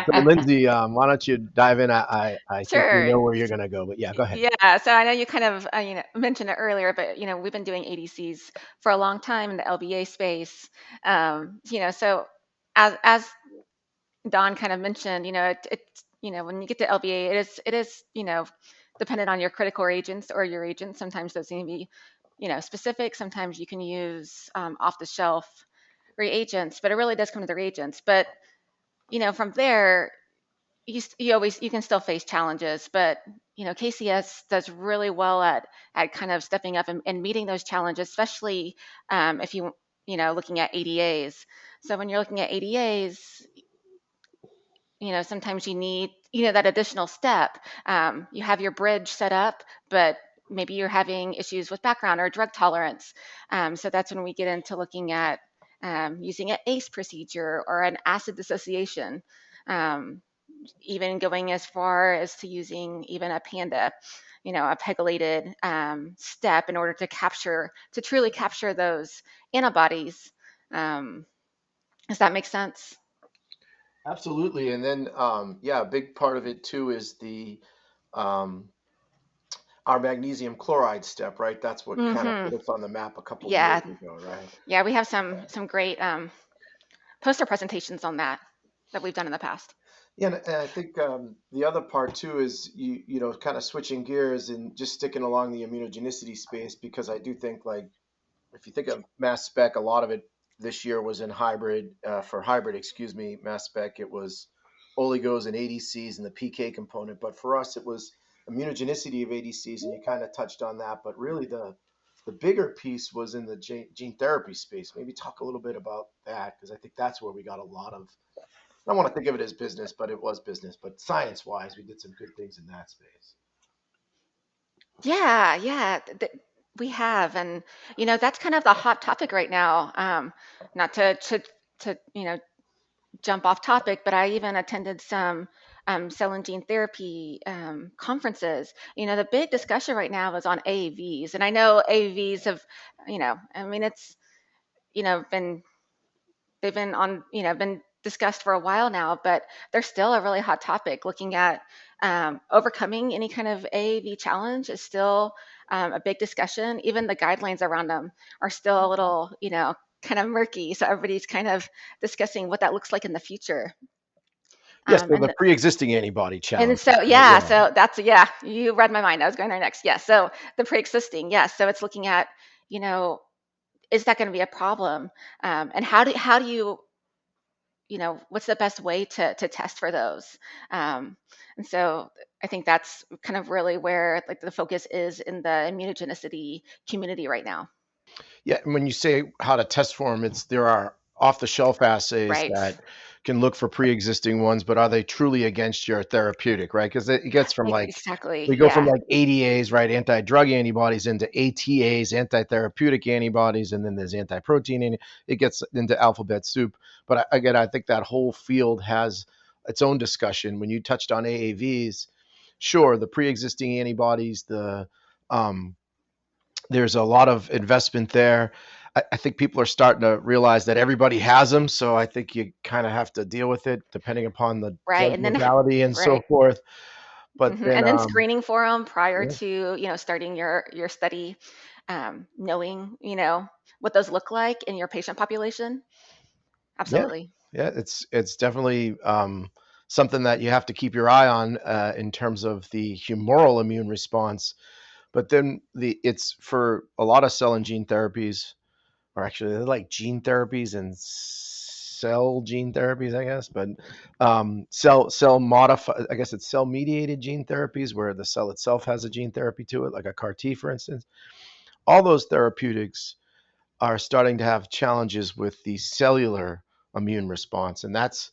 So Lindsay, why don't you dive in? I think we know Sure. where you're going to go, but yeah, go ahead. Yeah, so I know you kind of mentioned it earlier, but we've been doing ADCs for a long time in the LBA space. So as Don kind of mentioned, when you get to LBA, it is dependent on your critical reagents or your agents. Sometimes those need to be specific. Sometimes you can use off the shelf reagents, but it really does come to the reagents. But from there, you can still face challenges, but KCS does really well at kind of stepping up and meeting those challenges, especially if looking at ADAs. So when you're looking at ADAs, sometimes you need that additional step. You have your bridge set up, but maybe you're having issues with background or drug tolerance. So that's when we get into looking at using an ACE procedure or an acid dissociation. Even going as far as to using even a PANDA, a pegylated step in order to truly capture those antibodies. Does that make sense? Absolutely. And then, a big part of it too is um, our magnesium chloride step, right? That's what kind of Mm-hmm. put us on the map a couple Yeah, years ago, right? yeah, we have some great poster presentations on that we've done in the past. Yeah, and I think the other part too is kind of switching gears and just sticking along the immunogenicity space because I do think like if you think of mass spec, a lot of it this year was in hybrid for hybrid, excuse me, mass spec. It was oligos and ADCs and the PK component, but for us it was immunogenicity of ADCs, and you kind of touched on that. But really, the bigger piece was in the gene therapy space. Maybe talk a little bit about that because I think that's where we got a lot of I don't want to think of it as business, but it was business. But science-wise, we did some good things in that space. Yeah, we have, and that's kind of the hot topic right now. Not to jump off topic, but I even attended some cell and gene therapy conferences. The big discussion right now is on AAVs, and I know AAVs have, I mean, it's been they've been on been discussed for a while now, but they're still a really hot topic. Looking at overcoming any kind of AAV challenge is still a big discussion. Even the guidelines around them are still a little kind of murky, so everybody's kind of discussing what that looks like in the future. Yes, so the And pre-existing antibody challenge. so yeah, so that's you read my mind. I was going there next. Yeah, so the pre-existing, yes. So it's looking at is that going to be a problem, and how do you what's the best way to test for those? And so I think that's kind of really where like the focus is in the immunogenicity community right now. Yeah, and when you say how to test for them, there are off-the-shelf assays Right. that can look for pre-existing ones, but are they truly against your therapeutic, right? Because it gets from Exactly. we go from Yeah. ADAs, right, anti-drug antibodies, into ATAs, anti-therapeutic antibodies, and then there's anti-protein, and it gets into alphabet soup. But again, I think that whole field has its own discussion. When you touched on AAVs, sure, the pre-existing antibodies, there's a lot of investment there. I think people are starting to realize that everybody has them, so I think you kind of have to deal with it depending upon the Right. drug And then modality and so right. forth. But then, And then screening for them prior yeah, to starting your study, knowing what those look like in your patient population. yeah, Absolutely. yeah, it's definitely something that you have to keep your eye on in terms of the humoral immune response. But then it's for a lot of cell and gene therapies, or actually they're like gene therapies and cell gene therapies, I guess. But cell modify, I guess it's cell mediated gene therapies where the cell itself has a gene therapy to it, like a CAR T, for instance. All those therapeutics are starting to have challenges with the cellular immune response, and that's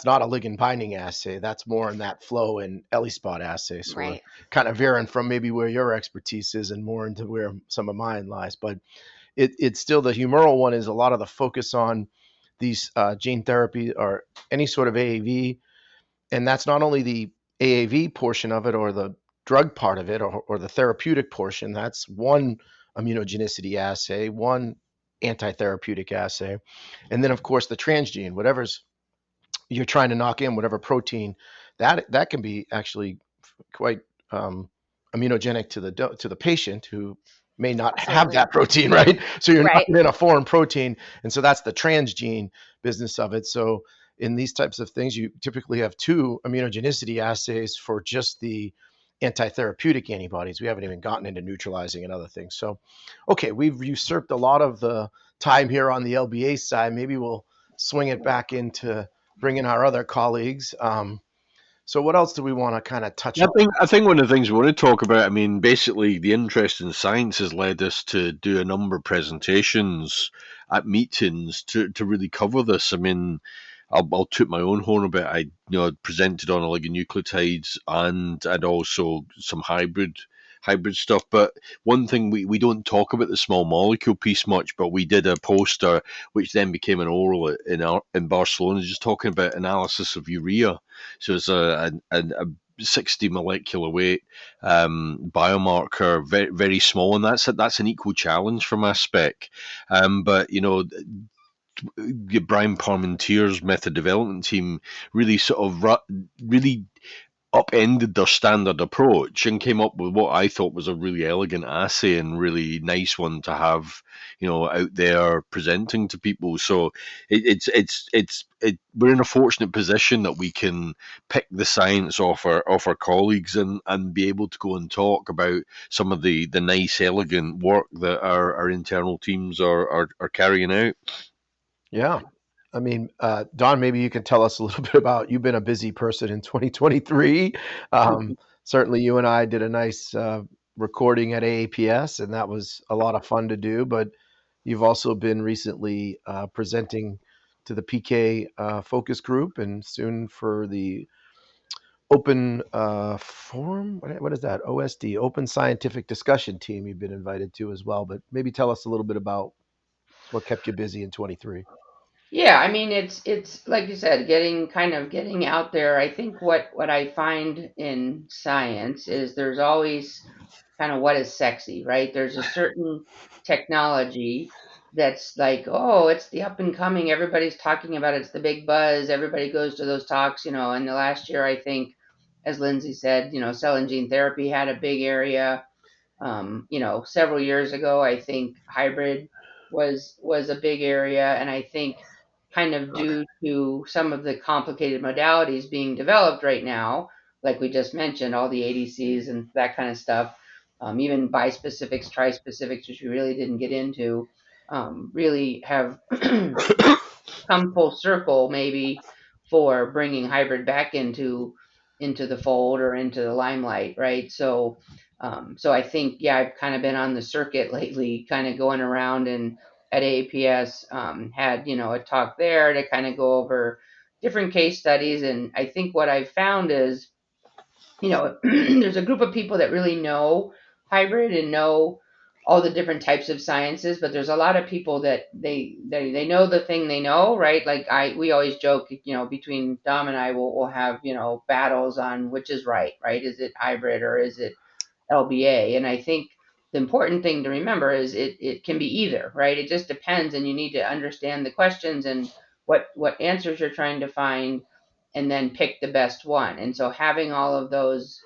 not a ligand binding assay. That's more in that flow and ELISpot assay. So we're Right. kind of veering from maybe where your expertise is and more into where some of mine lies. But it's still, the humoral one is a lot of the focus on these gene therapy or any sort of AAV, and that's not only the AAV portion of it or the drug part of it or the therapeutic portion. That's one immunogenicity assay, one anti-therapeutic assay, and then of course the transgene, whatever's you're trying to knock in, whatever protein that can be actually quite immunogenic to the patient who may not have Absolutely. that protein, right? So you're Right. knocking in a foreign protein, and so that's the transgene business of it. So in these types of things, you typically have two immunogenicity assays for just the anti-therapeutic antibodies. We haven't even gotten into neutralizing and other things. So, okay, we've usurped a lot of the time here on the LBA side. Maybe we'll swing it back into bring in our other colleagues. So what else do we want to kind of touch on? I think one of the things we want to talk about, I mean, basically the interest in science has led us to do a number of presentations at meetings to really cover this. I mean, I'll toot my own horn a bit. I presented on oligonucleotides and also some hybrid stuff. But one thing we don't talk about the small molecule piece much, but we did a poster which then became an oral in Barcelona, just talking about analysis of urea. So it's a 60 molecular weight biomarker, very very small, and that's an equal challenge for mass spec. But Brian Parmentier's method development team really sort of really upended their standard approach and came up with what I thought was a really elegant assay and really nice one to have, out there presenting to people. So we're in a fortunate position that we can pick the science off our colleagues and be able to go and talk about some of the nice, elegant work that our internal teams are carrying out. Yeah. I mean, Don, maybe you can tell us a little bit about, you've been a busy person in 2023. Certainly you and I did a nice recording at AAPS, and that was a lot of fun to do, but you've also been recently presenting to the PK focus group, and soon for the open forum. What is that? OSD, Open Scientific Discussion Team. You've been invited to as well, but maybe tell us a little bit about what kept you busy in 23. Yeah, I mean it's like you said, getting out there. I think what I find in science is there's always kind of what is sexy, right? There's a certain technology that's like, oh, it's the up and coming. Everybody's talking about it. It's the big buzz. Everybody goes to those talks, And the last year, I think, as Lindsay said, cell and gene therapy had a big area. Several years ago, I think hybrid was a big area, and I think kind of due to some of the complicated modalities being developed right now, like we just mentioned, all the ADCs and that kind of stuff, even bispecifics, trispecifics, which we really didn't get into, really have come full circle maybe for bringing hybrid back into the fold or into the limelight, right? So I think, yeah, I've kind of been on the circuit lately, kind of going around, and at AAPS had a talk there to kind of go over different case studies. And I think what I've found is, there's a group of people that really know hybrid and know all the different types of sciences, but there's a lot of people that they know the thing they know, right? Like we always joke, between Dom and I, we'll have, battles on which is right? Is it hybrid or is it LBA? And I think the important thing to remember is it can be either, right? It just depends, and you need to understand the questions and what answers you're trying to find, and then pick the best one. And so having all of those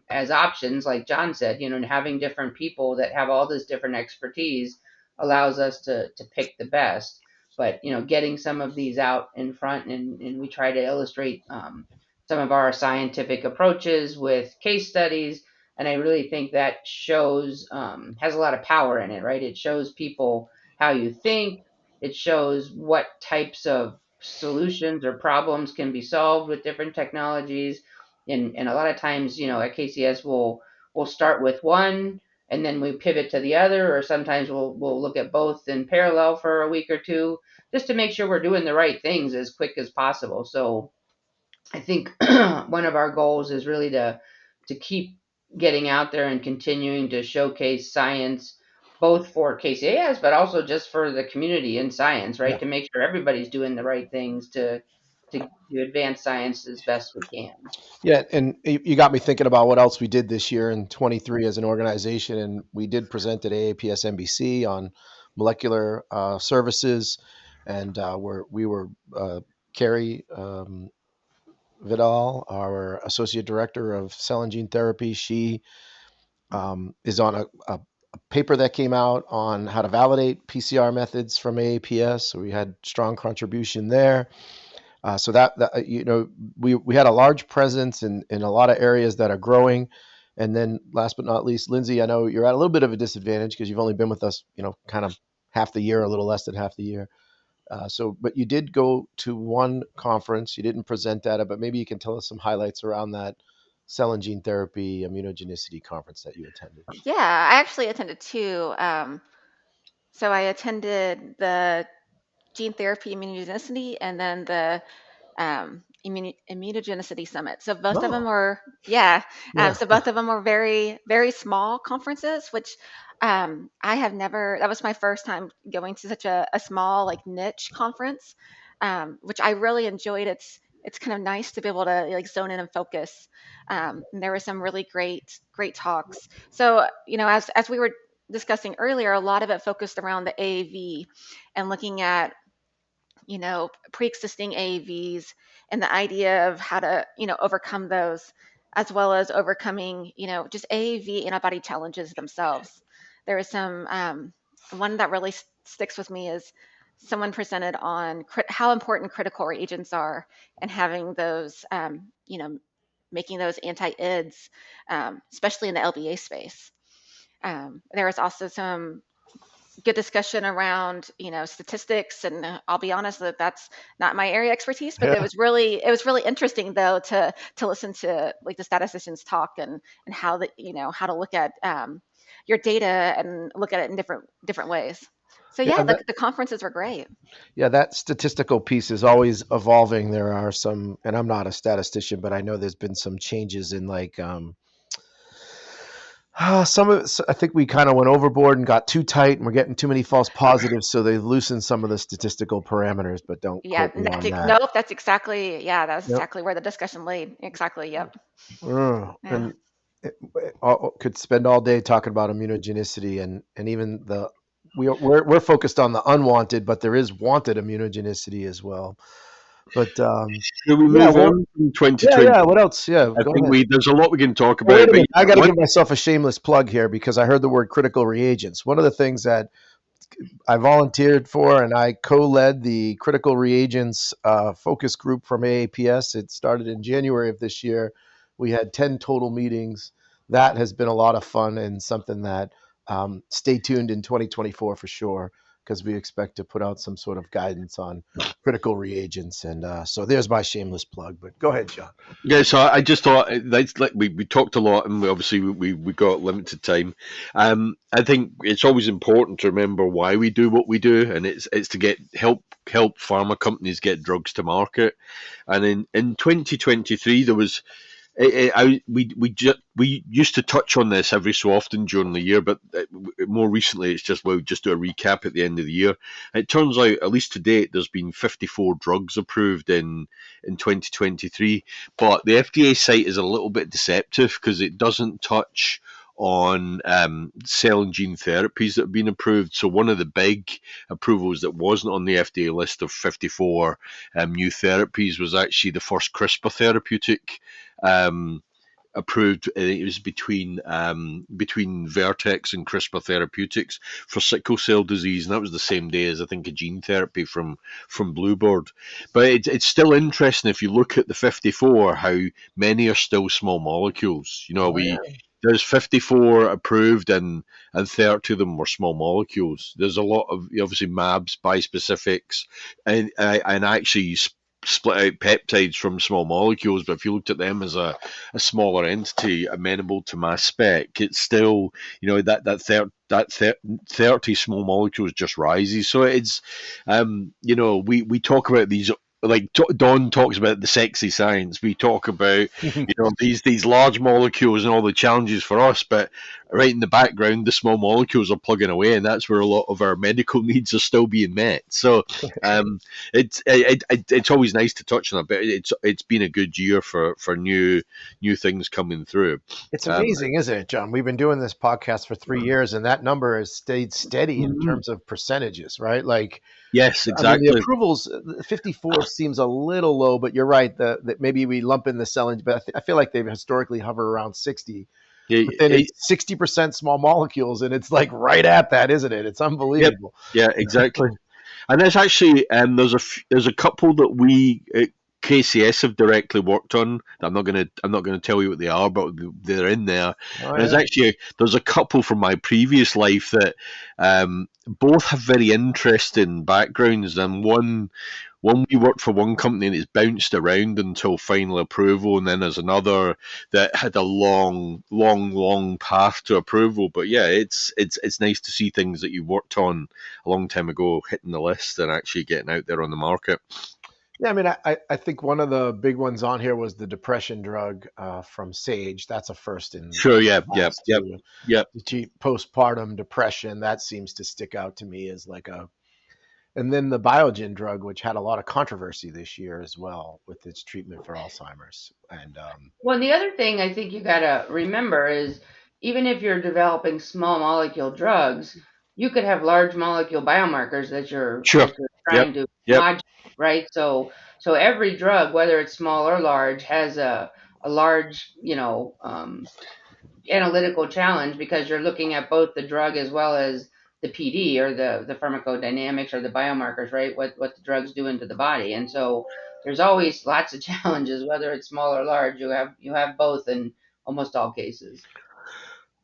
as options, like John said, and having different people that have all this different expertise allows us to pick the best. But getting some of these out in front, and we try to illustrate some of our scientific approaches with case studies, and I really think that shows has a lot of power in it, right? It shows people how you think. It shows what types of solutions or problems can be solved with different technologies. And a lot of times, at KCS, we'll start with one and then we pivot to the other, or sometimes we'll look at both in parallel for a week or two, just to make sure we're doing the right things as quick as possible. So I think one of our goals is really to keep getting out there and continuing to showcase science, both for KCAS, but also just for the community in science, right? Yeah. To make sure everybody's doing the right things to advance science as best we can. Yeah, and you got me thinking about what else we did this year in 23 as an organization, and we did present at AAPS NBC on molecular services, and we were Carrie Vidal, our associate director of cell and gene therapy. She is on a paper that came out on how to validate PCR methods from AAPS, so we had strong contribution there. So that we had a large presence in a lot of areas that are growing. And then last but not least, Lindsay, I know you're at a little bit of a disadvantage because you've only been with us, kind of half the year, a little less than half the year. But you did go to one conference. You didn't present at it, but maybe you can tell us some highlights around that cell and gene therapy immunogenicity conference that you attended. Yeah, I actually attended two. So I attended the gene therapy immunogenicity and then the immunogenicity summit. So both of them were, yeah. Yeah. So both of them were very, very small conferences, which I have never, that was my first time going to such a small, like, niche conference, which I really enjoyed. It's kind of nice to be able to, like, zone in and focus. And there were some really great, great talks. So, as we were discussing earlier, a lot of it focused around the AAV and looking at, pre-existing AAVs and the idea of how to, overcome those, as well as overcoming, just AAV antibody challenges themselves. There is some, one that really sticks with me is someone presented on how important critical reagents are and having those, making those anti-IDs, especially in the LBA space. There was also some good discussion around, statistics, and I'll be honest that that's not my area of expertise, but it was really interesting though to listen to, like, the statisticians talk and how how to look at your data and look at it in different ways. So Yeah, yeah, the conferences were great. yeah, that statistical piece is always evolving. There are some, and I'm not a statistician, but I know there's been some changes in like some of it. I think we kind of went overboard and got too tight, and we're getting too many false positives. So they loosened some of the statistical parameters, but don't Yeah, quote me on that. nope, that's exactly, yeah, that's Yep. exactly where the discussion laid. Exactly, yep. Yeah. And could spend all day talking about immunogenicity and even the we're focused on the unwanted, but there is wanted immunogenicity as well. But Should we yeah, move on from yeah. 2020? What else? Yeah, I go think ahead. there's a lot we can talk Well, wait about, a but minute. I got to one, give myself a shameless plug here because I heard the word critical reagents. One of the things that I volunteered for, and I co-led the critical reagents focus group from AAPS. It started in January of this year. We had 10 total meetings. That has been a lot of fun and something that stay tuned in 2024 for sure, because we expect to put out some sort of guidance on critical reagents. And so there's my shameless plug. But go ahead, John. yeah, so I just thought that's like we talked a lot, and we got limited time. I think it's always important to remember why we do what we do, and it's to get help pharma companies get drugs to market. And in 2023, there was we used to touch on this every so often during the year, but more recently it's just we'll just do a recap at the end of the year. It turns out, at least to date, there's been 54 drugs approved in 2023, but the FDA site is a little bit deceptive because it doesn't touch on cell and gene therapies that have been approved. So one of the big approvals that wasn't on the FDA list of 54 new therapies was actually the first CRISPR therapeutic um, approved. It was between Vertex and CRISPR Therapeutics for sickle cell disease, and that was the same day as I think a gene therapy from Bluebird. But it's still interesting if you look at the 54, how many are still small molecules. Oh, We yeah. There's 54 approved, and 30 of them were small molecules. There's a lot of obviously MABs, bispecifics, and actually split out peptides from small molecules, but if you looked at them as a smaller entity amenable to mass spec, it's still, that 30 small molecules just rises. So it's, we talk about these, like Don talks about the sexy science. We talk about, these large molecules and all the challenges for us, but right in the background, the small molecules are plugging away, and that's where a lot of our medical needs are still being met. So it's always nice to touch on it, but it's been a good year for new things coming through. It's Um, amazing, isn't it, John? We've been doing this podcast for 3 years, and that number has stayed steady in mhm. terms of percentages, right? Like, Yes, I mean, the exactly. approvals, 54 seems a little low, but you're right that maybe we lump in the cell, but I feel like they've historically hovered around 60. But then It, it's 60% small molecules, and it's like right at that, isn't it? It's yep, unbelievable. yeah, exactly. And there's actually there's a couple that we at KCS have directly worked on. I'm not gonna tell you what they are, but they're in there. And Oh, there's yeah. actually there's a couple from my previous life that both have very interesting backgrounds. And one we worked for one company and it's bounced around until final approval, and then there's another that had a long path to approval. But yeah, it's nice to see things that you worked on a long time ago hitting the list and actually getting out there on the market. Yeah, I mean, I think one of the big ones on here was the depression drug from Sage. That's a first in Sure, yeah, yeah, class yep, too. yep. The postpartum depression, that seems to stick out to me as like a, and then the Biogen drug, which had a lot of controversy this year as well with its treatment for Alzheimer's. And Well, the other thing I think you got to remember is even if you're developing small molecule drugs, you could have large molecule biomarkers Sure, that you're yep, trying to yep. modulate, right? So every drug, whether it's small or large, has a large, analytical challenge because you're looking at both the drug as well as the PD or the pharmacodynamics or the biomarkers, right? What the drug's doing to the body. And so there's always lots of challenges, whether it's small or large. You have both in almost all cases.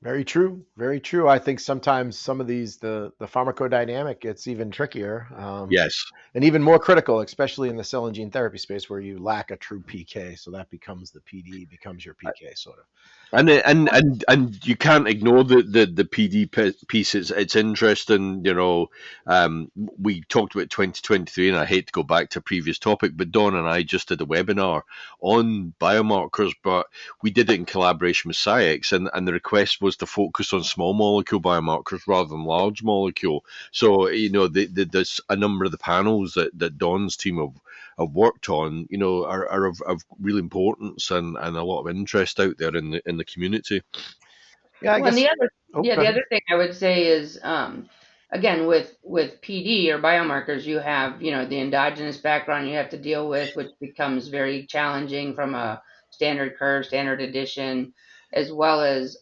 Very true. Very true. I think sometimes some of these, the pharmacodynamic gets even trickier, Yes. and even more critical, especially in the cell and gene therapy space where you lack a true PK. So that becomes the PD, becomes your PK sort of. And you can't ignore the PD piece. It's interesting, we talked about 2023, and I hate to go back to a previous topic, but Dawn and I just did a webinar on biomarkers, but we did it in collaboration with SciEx, and the request was to focus on small molecule biomarkers rather than large molecule. So, there's a number of the panels that Dawn's team have worked on, are of real importance and a lot of interest out there in the community. Yeah, I Well, and guess. the other, Oh, yeah, go the ahead. other thing I would say is, again, with PD or biomarkers, you have, the endogenous background you have to deal with, which becomes very challenging from a standard curve, standard addition, as well as,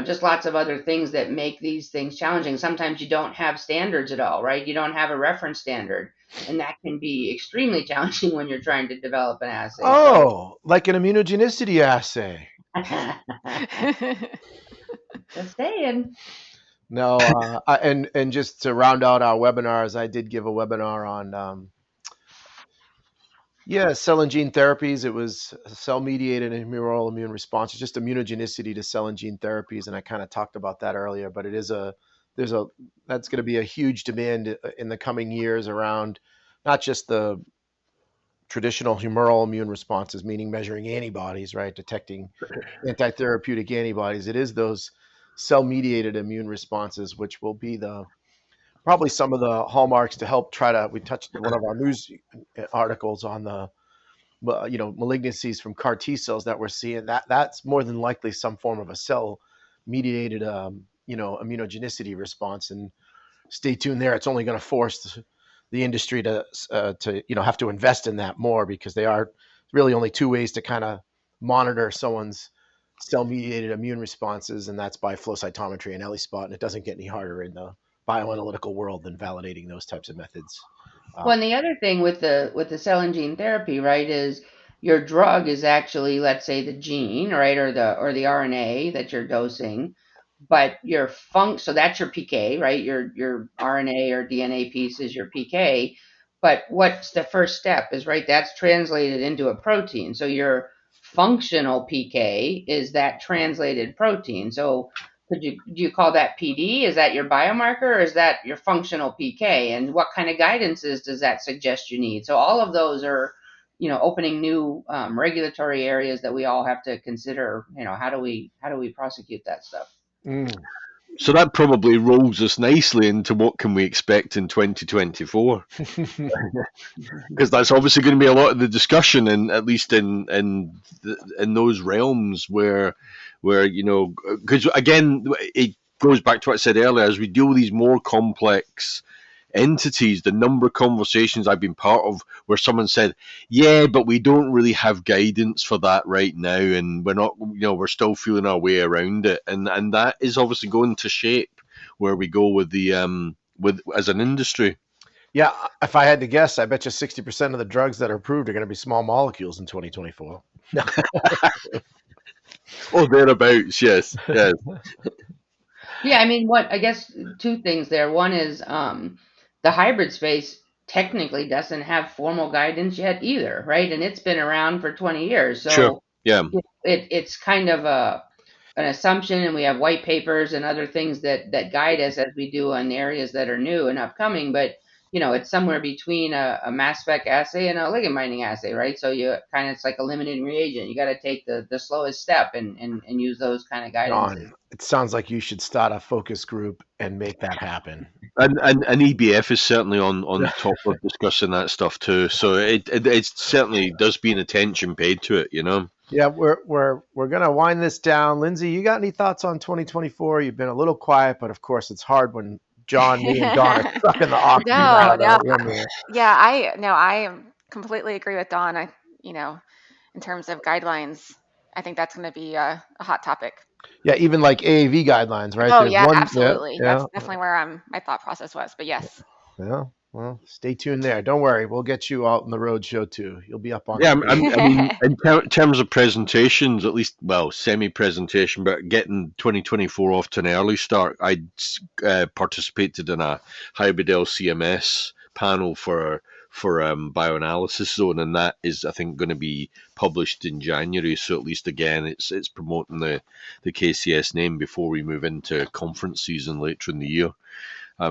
just lots of other things that make these things challenging. Sometimes you don't have standards at all, right? You don't have a reference standard, and that can be extremely challenging when you're trying to develop an assay. So, Oh, like an immunogenicity assay. just saying. No, and just to round out our webinars, I did give a webinar on cell and gene therapies. It was cell mediated and humoral immune responses, just immunogenicity to cell and gene therapies, and I kind of talked about that earlier. But there's a that's going to be a huge demand in the coming years around not just the traditional humoral immune responses, meaning measuring antibodies, right, detecting anti-therapeutic antibodies. It is those cell-mediated immune responses, which will be the probably some of the hallmarks to help try to. We touched one of our news articles on the malignancies from CAR T cells that we're seeing. That's more than likely some form of a cell-mediated immunogenicity response. And stay tuned there. It's only going to force the industry to have to invest in that more, because they are really only two ways to kind of monitor someone's cell-mediated immune responses, and that's by flow cytometry and ELISpot. And it doesn't get any harder in the bioanalytical world than validating those types of methods. Well, and the other thing with the cell and gene therapy, right, is your drug is actually, let's say, the gene, right, or the RNA that you're dosing, but so that's your PK, right? Your RNA or DNA piece is your PK. But what's the first step is, right, that's translated into a protein. So your functional PK is that translated protein. So do you call that PD? Is that your biomarker, or is that your functional PK? And what kind of guidances does that suggest you need? So all of those are, opening new regulatory areas that we all have to consider. How do we prosecute that stuff? Mm. So that probably rolls us nicely into what can we expect in 2024, because that's obviously going to be a lot of the discussion, and at least in those realms where because again it goes back to what I said earlier. As we deal with these more complex entities, the number of conversations I've been part of where someone said, yeah, but we don't really have guidance for that right now, and we're not, we're still feeling our way around it, and that is obviously going to shape where we go with the with as an industry. Yeah, if I had to guess, I bet you 60% of the drugs that are approved are going to be small molecules in 2024. Oh, thereabouts, yes. Yeah, I mean, I guess two things there. One is the hybrid space technically doesn't have formal guidance yet either, right? And it's been around for 20 years. Sure. So Yeah. it's kind of an assumption, and we have white papers and other things that guide us as we do on areas that are new and upcoming. But it's somewhere between a mass spec assay and a ligand binding assay, right? So it's like a limited reagent. You got to take the slowest step and use those kind of guidances. John, it sounds like you should start a focus group and make that happen. And EBF is certainly on top of discussing that stuff too. So it certainly does be an attention paid to it, Yeah, we're gonna wind this down. Lindsay, you got any thoughts on 2024? You've been a little quiet, but of course it's hard when John, me, and Don are stuck in the oxygen out No, of no. the room here. Yeah, I completely agree with Dawn. In terms of guidelines, I think that's going to be a hot topic. Yeah, even like AAV guidelines, right? Oh There's yeah, one. Yeah, absolutely. yeah, That's definitely where my thought process was. But yes. yeah. Well, stay tuned there. Don't worry. We'll get you out on the road show too. You'll be up on Yeah, stage. I mean, in terms of presentations, at least, well, semi-presentation, but getting 2024 off to an early start, I participated in a hybrid LCMS panel for Bioanalysis Zone, and that is, I think, going to be published in January. So at least again, it's promoting the KCS name before we move into conference season later in the year.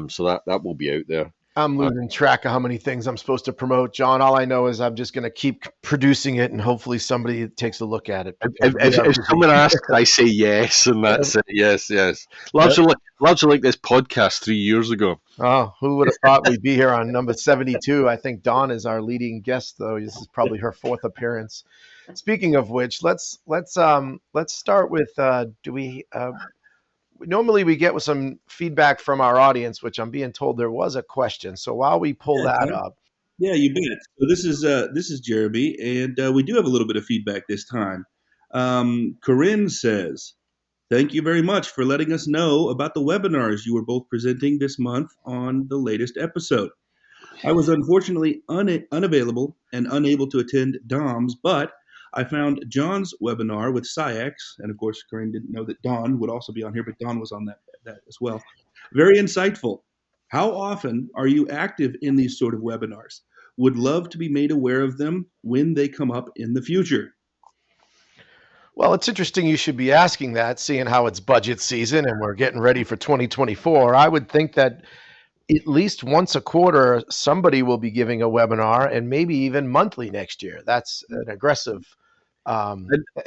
So that will be out there. I'm losing track of how many things I'm supposed to promote, John. All I know is I'm just going to keep producing it, and hopefully somebody takes a look at it. If someone asks, I say yes, and that's it. Yes. Largely like this podcast 3 years ago. Oh, who would have thought we'd be here on number 72? I think Dawn is our leading guest, though. This is probably her 4th appearance. Speaking of which, let's start with normally we get with some feedback from our audience, which I'm being told there was a question. So while we pull that up. Yeah, you bet. So this is Jeremy, and we do have a little bit of feedback this time. Corinne says, "Thank you very much for letting us know about the webinars you were both presenting this month on the latest episode. I was unfortunately unavailable and unable to attend Dom's, but I found John's webinar with SciEx, and of course, Corinne didn't know that Don would also be on here, but Don was on that as well. Very insightful. How often are you active in these sort of webinars? Would love to be made aware of them when they come up in the future." Well, it's interesting you should be asking that, seeing how it's budget season and we're getting ready for 2024. I would think that at least once a quarter, somebody will be giving a webinar, and maybe even monthly next year. That's an aggressive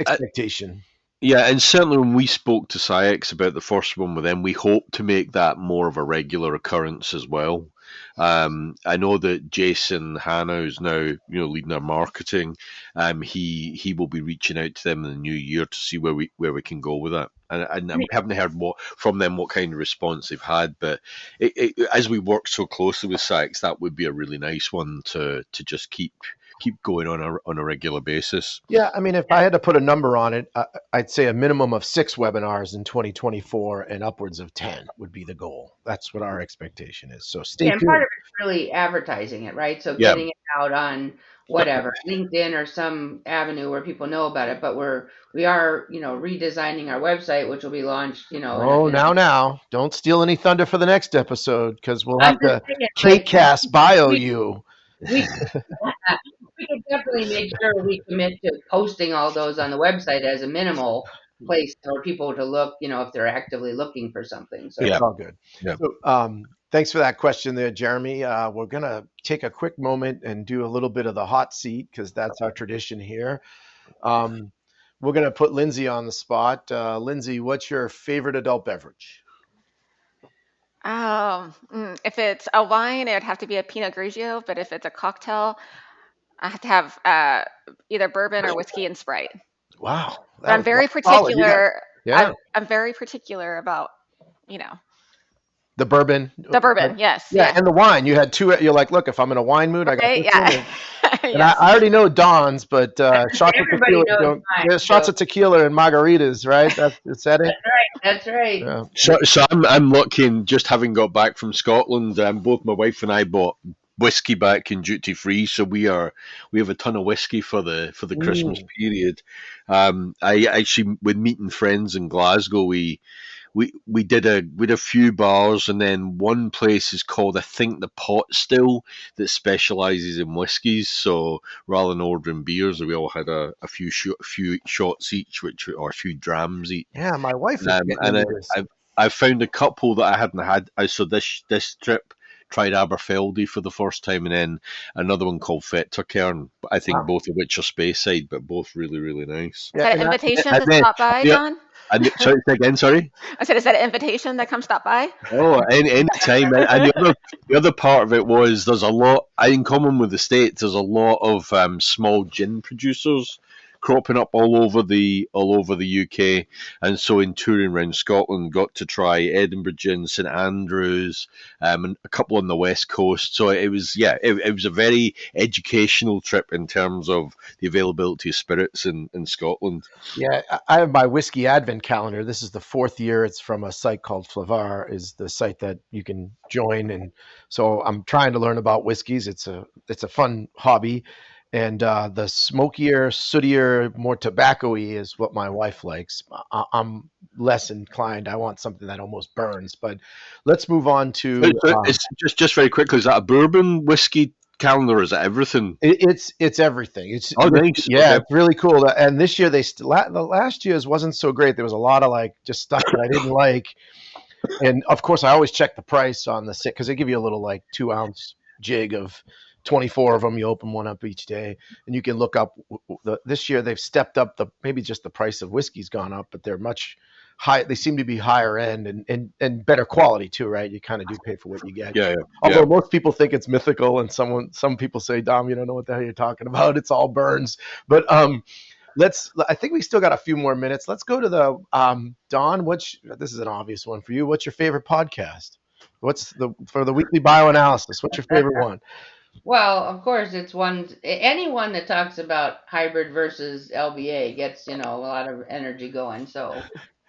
expectation. Yeah, and certainly when we spoke to SciEx about the first one with them, we hope to make that more of a regular occurrence as well. I know that Jason Hanna, who's now leading our marketing, he will be reaching out to them in the new year to see where we can go with that. And we haven't heard from them what kind of response they've had, but as we work so closely with SciEx, that would be a really nice one to just keep going on a regular basis. Yeah, I mean, if I had to put a number on it, I'd say a minimum of 6 webinars in 2024 and upwards of 10 would be the goal. That's what our expectation is. So stay tuned. And part of it's really advertising it, right? So getting it out on whatever, LinkedIn or some avenue where people know about it. But we are redesigning our website, which will be launched, now. Don't steal any thunder for the next episode, because we'll have to KCAS bio you. We can definitely make sure we commit to posting all those on the website as a minimal place for people to look, if they're actively looking for something. So it's all good. Yeah. So, thanks for that question there, Jeremy. We're going to take a quick moment and do a little bit of the hot seat, because that's our tradition here. We're going to put Lindsay on the spot. Lindsay, what's your favorite adult beverage? If it's a wine, it would have to be a Pinot Grigio, but if it's a cocktail, I have to have either bourbon or whiskey and Sprite. Wow. But I'm very particular. I'm very particular about, the bourbon. The bourbon, yes. Yeah, and the wine. You had 2. You're like, look, if I'm in a wine mood, okay, I got this. And I already know Don's, but shots of tequila and margaritas, right? Is that it? That's right. Yeah. So I'm lucky in just having got back from Scotland. Both my wife and I bought whiskey back in duty free, so we have a ton of whiskey for the Christmas period. I actually, with meeting friends in Glasgow, we did a few bars, and then one place is called, I think, the Pot Still, that specializes in whiskies. So rather than ordering beers, we all had a few shots each, or a few drams each. Yeah, my wife is I found a couple that I hadn't had. So this trip tried Aberfeldy for the first time, and then another one called Fettercairn. I think both of which are Speyside, but both really, really nice. Is that an invitation to stop by, John? Sorry, say again, sorry? I said, is that an invitation to come stop by? Oh, any time. And the other part of it was, there's a lot, in common with the States, there's a lot of small gin producers cropping up all over the UK, and so in touring around Scotland, got to try Edinburgh Gin, St Andrews, and a couple on the West Coast. So it was it was a very educational trip in terms of the availability of spirits in Scotland. Yeah, I have my whiskey advent calendar. This is the fourth year. It's from a site called Flavar, is the site that you can join, and so I'm trying to learn about whiskeys. It's a fun hobby, and the smokier, sootier, more tobacco-y is what my wife likes. I'm less inclined. I want something that almost burns. But let's move on to. It's just very quickly. Is that a bourbon whiskey calendar? Is that everything? It's everything. It's nice. Yeah, Okay. it's really cool. And this year the last year's wasn't so great. There was a lot of like just stuff that I didn't like. And of course, I always check the price on the because they give you a little like 2-ounce jig of 24 of them. You open one up each day, and you can look up. This year they've stepped up maybe just the price of whiskey's gone up, but they're much high. They seem to be higher end and better quality too, right? You kind of do pay for what you get. Yeah. Although most people think it's mythical, and some people say, "Dom, you don't know what the hell you're talking about. It's all burns." But I think we still got a few more minutes. Let's go to the Don. This is an obvious one for you. What's your favorite podcast? For the Weekly Bioanalysis? What's your favorite one? Well, of course, it's anyone that talks about hybrid versus LBA gets, a lot of energy going. So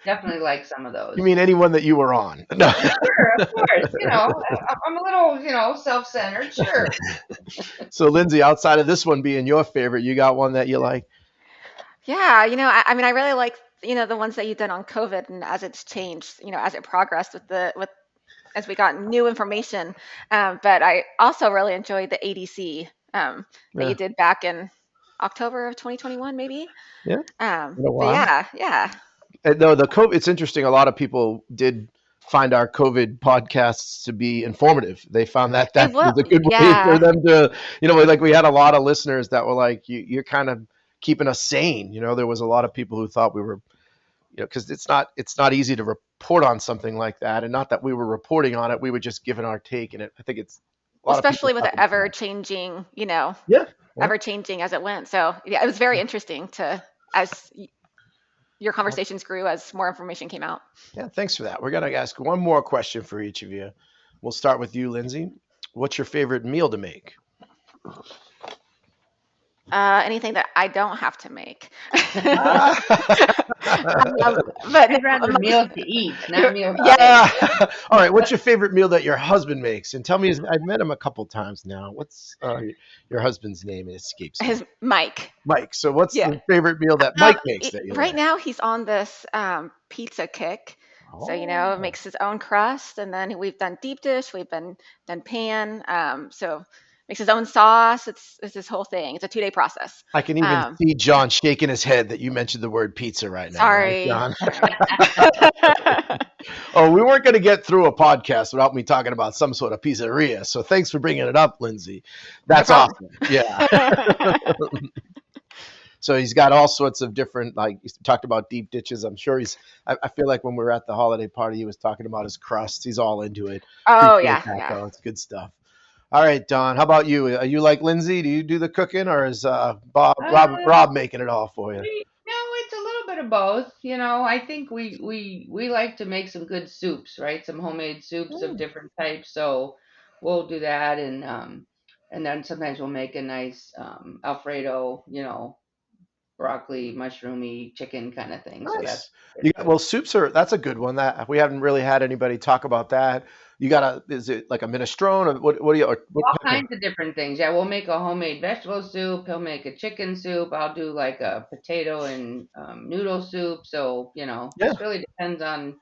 definitely like some of those. You mean anyone that you were on? No. Sure, of course. I'm a little self-centered. Sure. So, Lindsay, outside of this one being your favorite, you got one that you like? Yeah, I mean, I really like, the ones that you've done on COVID and as it's changed, as it progressed as we got new information. But I also really enjoyed the ADC that you did back in October of 2021, maybe. Yeah. But yeah. No, the COVID. It's interesting. A lot of people did find our COVID podcasts to be informative. They found that was a good way for them to, like we had a lot of listeners that were like, you're kind of keeping us sane. There was a lot of people who thought we were, because it's not easy to report on something like that, and not that we were reporting on it, we were just giving our take. And I think it's especially with it ever changing, ever changing as it went. So yeah, it was very interesting as your conversations grew, as more information came out. Yeah, thanks for that. We're gonna ask one more question for each of you. We'll start with you, Lindsay. What's your favorite meal to make? Anything that I don't have to make. But I'd rather meal to eat, not meal to make. All right. What's your favorite meal that your husband makes? And tell me, I've met him a couple times now. What's your husband's name? It escapes me. His Mike. Mike. So what's the favorite meal that Mike makes that you right like? now he's on this pizza kick. So, makes his own crust, and then we've done deep dish, we've done pan. So makes his own sauce. It's this whole thing. It's a 2-day process. I can even see John shaking his head that you mentioned the word pizza right now. Sorry. Right, John? Oh, we weren't going to get through a podcast without me talking about some sort of pizzeria. So thanks for bringing it up, Lindsay. That's awesome. Yeah. So he's got all sorts of different, like you talked about deep ditches. I'm sure I feel like when we were at the holiday party, he was talking about his crust. He's all into it. Oh, yeah. It's good stuff. All right, Don, how about you? Are you like Lindsay? Do you do the cooking, or is Rob making it all for you? No, it's a little bit of both. I think we like to make some good soups, right? Some homemade soups of different types. So we'll do that, and then sometimes we'll make a nice Alfredo, broccoli, mushroomy chicken kind of thing. Nice. So soups that's a good one. That we haven't really had anybody talk about that. Is it like a minestrone, or what do you? All kinds of different things. Yeah, we'll make a homemade vegetable soup. He'll make a chicken soup. I'll do like a potato and noodle soup. So it really depends on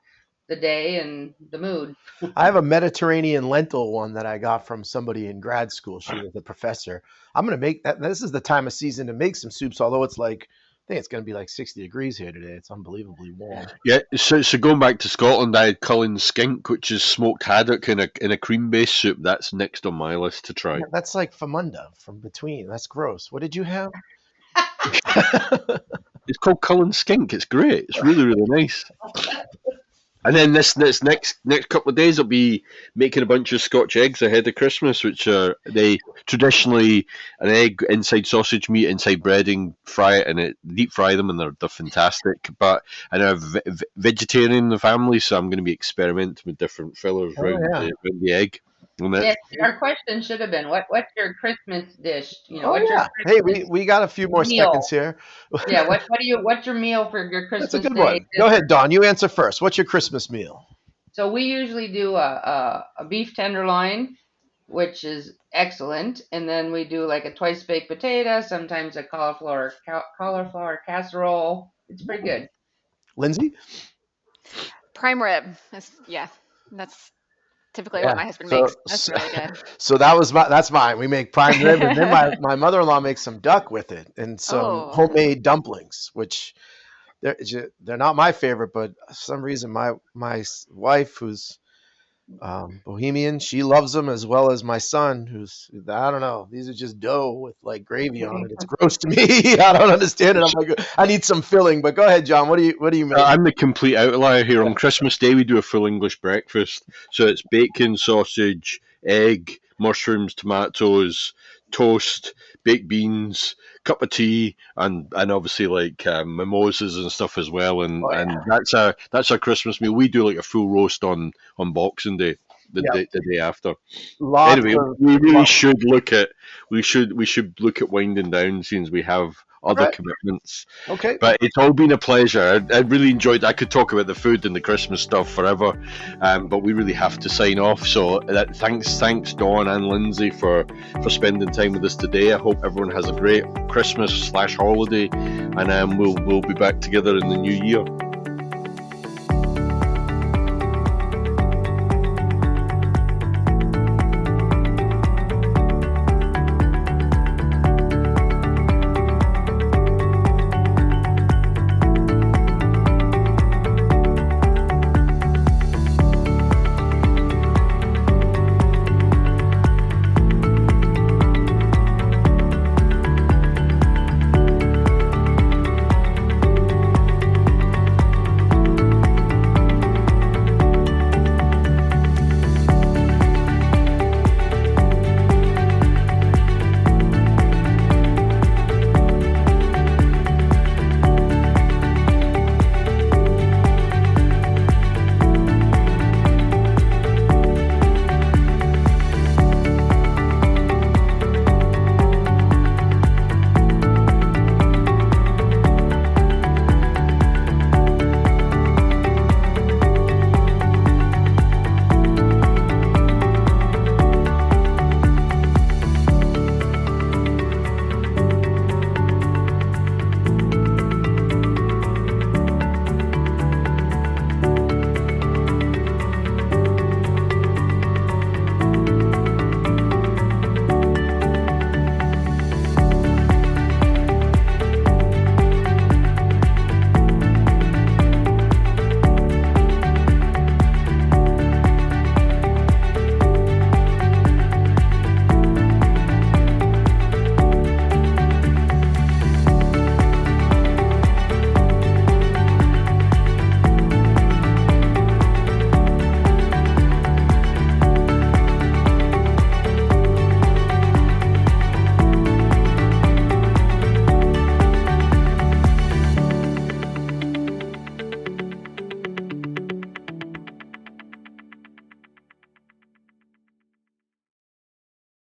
the day and the mood. I have a Mediterranean lentil one that I got from somebody in grad school. She was a professor. I'm going to make that. This is the time of season to make some soups, although it's like, I think it's going to be like 60 degrees here today. It's unbelievably warm. Yeah, so going back to Scotland, I had Cullen skink, which is smoked haddock in a cream-based soup. That's next on my list to try. Yeah, that's like famunda from between. That's gross. What did you have? It's called Cullen skink. It's great. It's really, really nice. And then this next couple of days, I'll be making a bunch of Scotch eggs ahead of Christmas, which are they traditionally an egg inside sausage meat, inside breading, fry it, and deep fry them, and they're fantastic. But I know I'm vegetarian in the family, so I'm going to be experimenting with different fillers around the egg. Yes, our question should have been, what's your Christmas dish? What's your Christmas we got a few more meal? seconds here. Yeah, what's your meal for your Christmas That's a good day? one. Go ahead, Dawn. You answer first. What's your Christmas meal? So we usually do a beef tenderloin, which is excellent, and then we do like a twice baked potato, sometimes a cauliflower casserole. It's pretty good. Lindsay? Prime rib. That's typically what my husband makes. That's really good. So that's mine. We make prime rib, and then my mother-in-law makes some duck with it and some homemade dumplings, which they're not my favorite, but for some reason my wife, who's Bohemian, she loves them, as well as my son, who's, I don't know, these are just dough with like gravy on it. It's gross to me. I don't understand it. I'm like, I need some filling. But go ahead, John. What do you make? I'm the complete outlier here. On Christmas Day, we do a full English breakfast. So it's bacon, sausage, egg, mushrooms, tomatoes, toast, baked beans, cup of tea, and obviously like mimosas and stuff as well. And that's our Christmas meal. We do like a full roast on Boxing Day, the day after. Anyway, we really should look at winding down, since we have other commitments. Okay. But it's all been a pleasure. I really enjoyed it. I could talk about the food and the Christmas stuff forever, but we really have to sign off. So thanks Dawn and Lindsay for spending time with us today. I hope everyone has a great Christmas /holiday, and we'll be back together in the new year.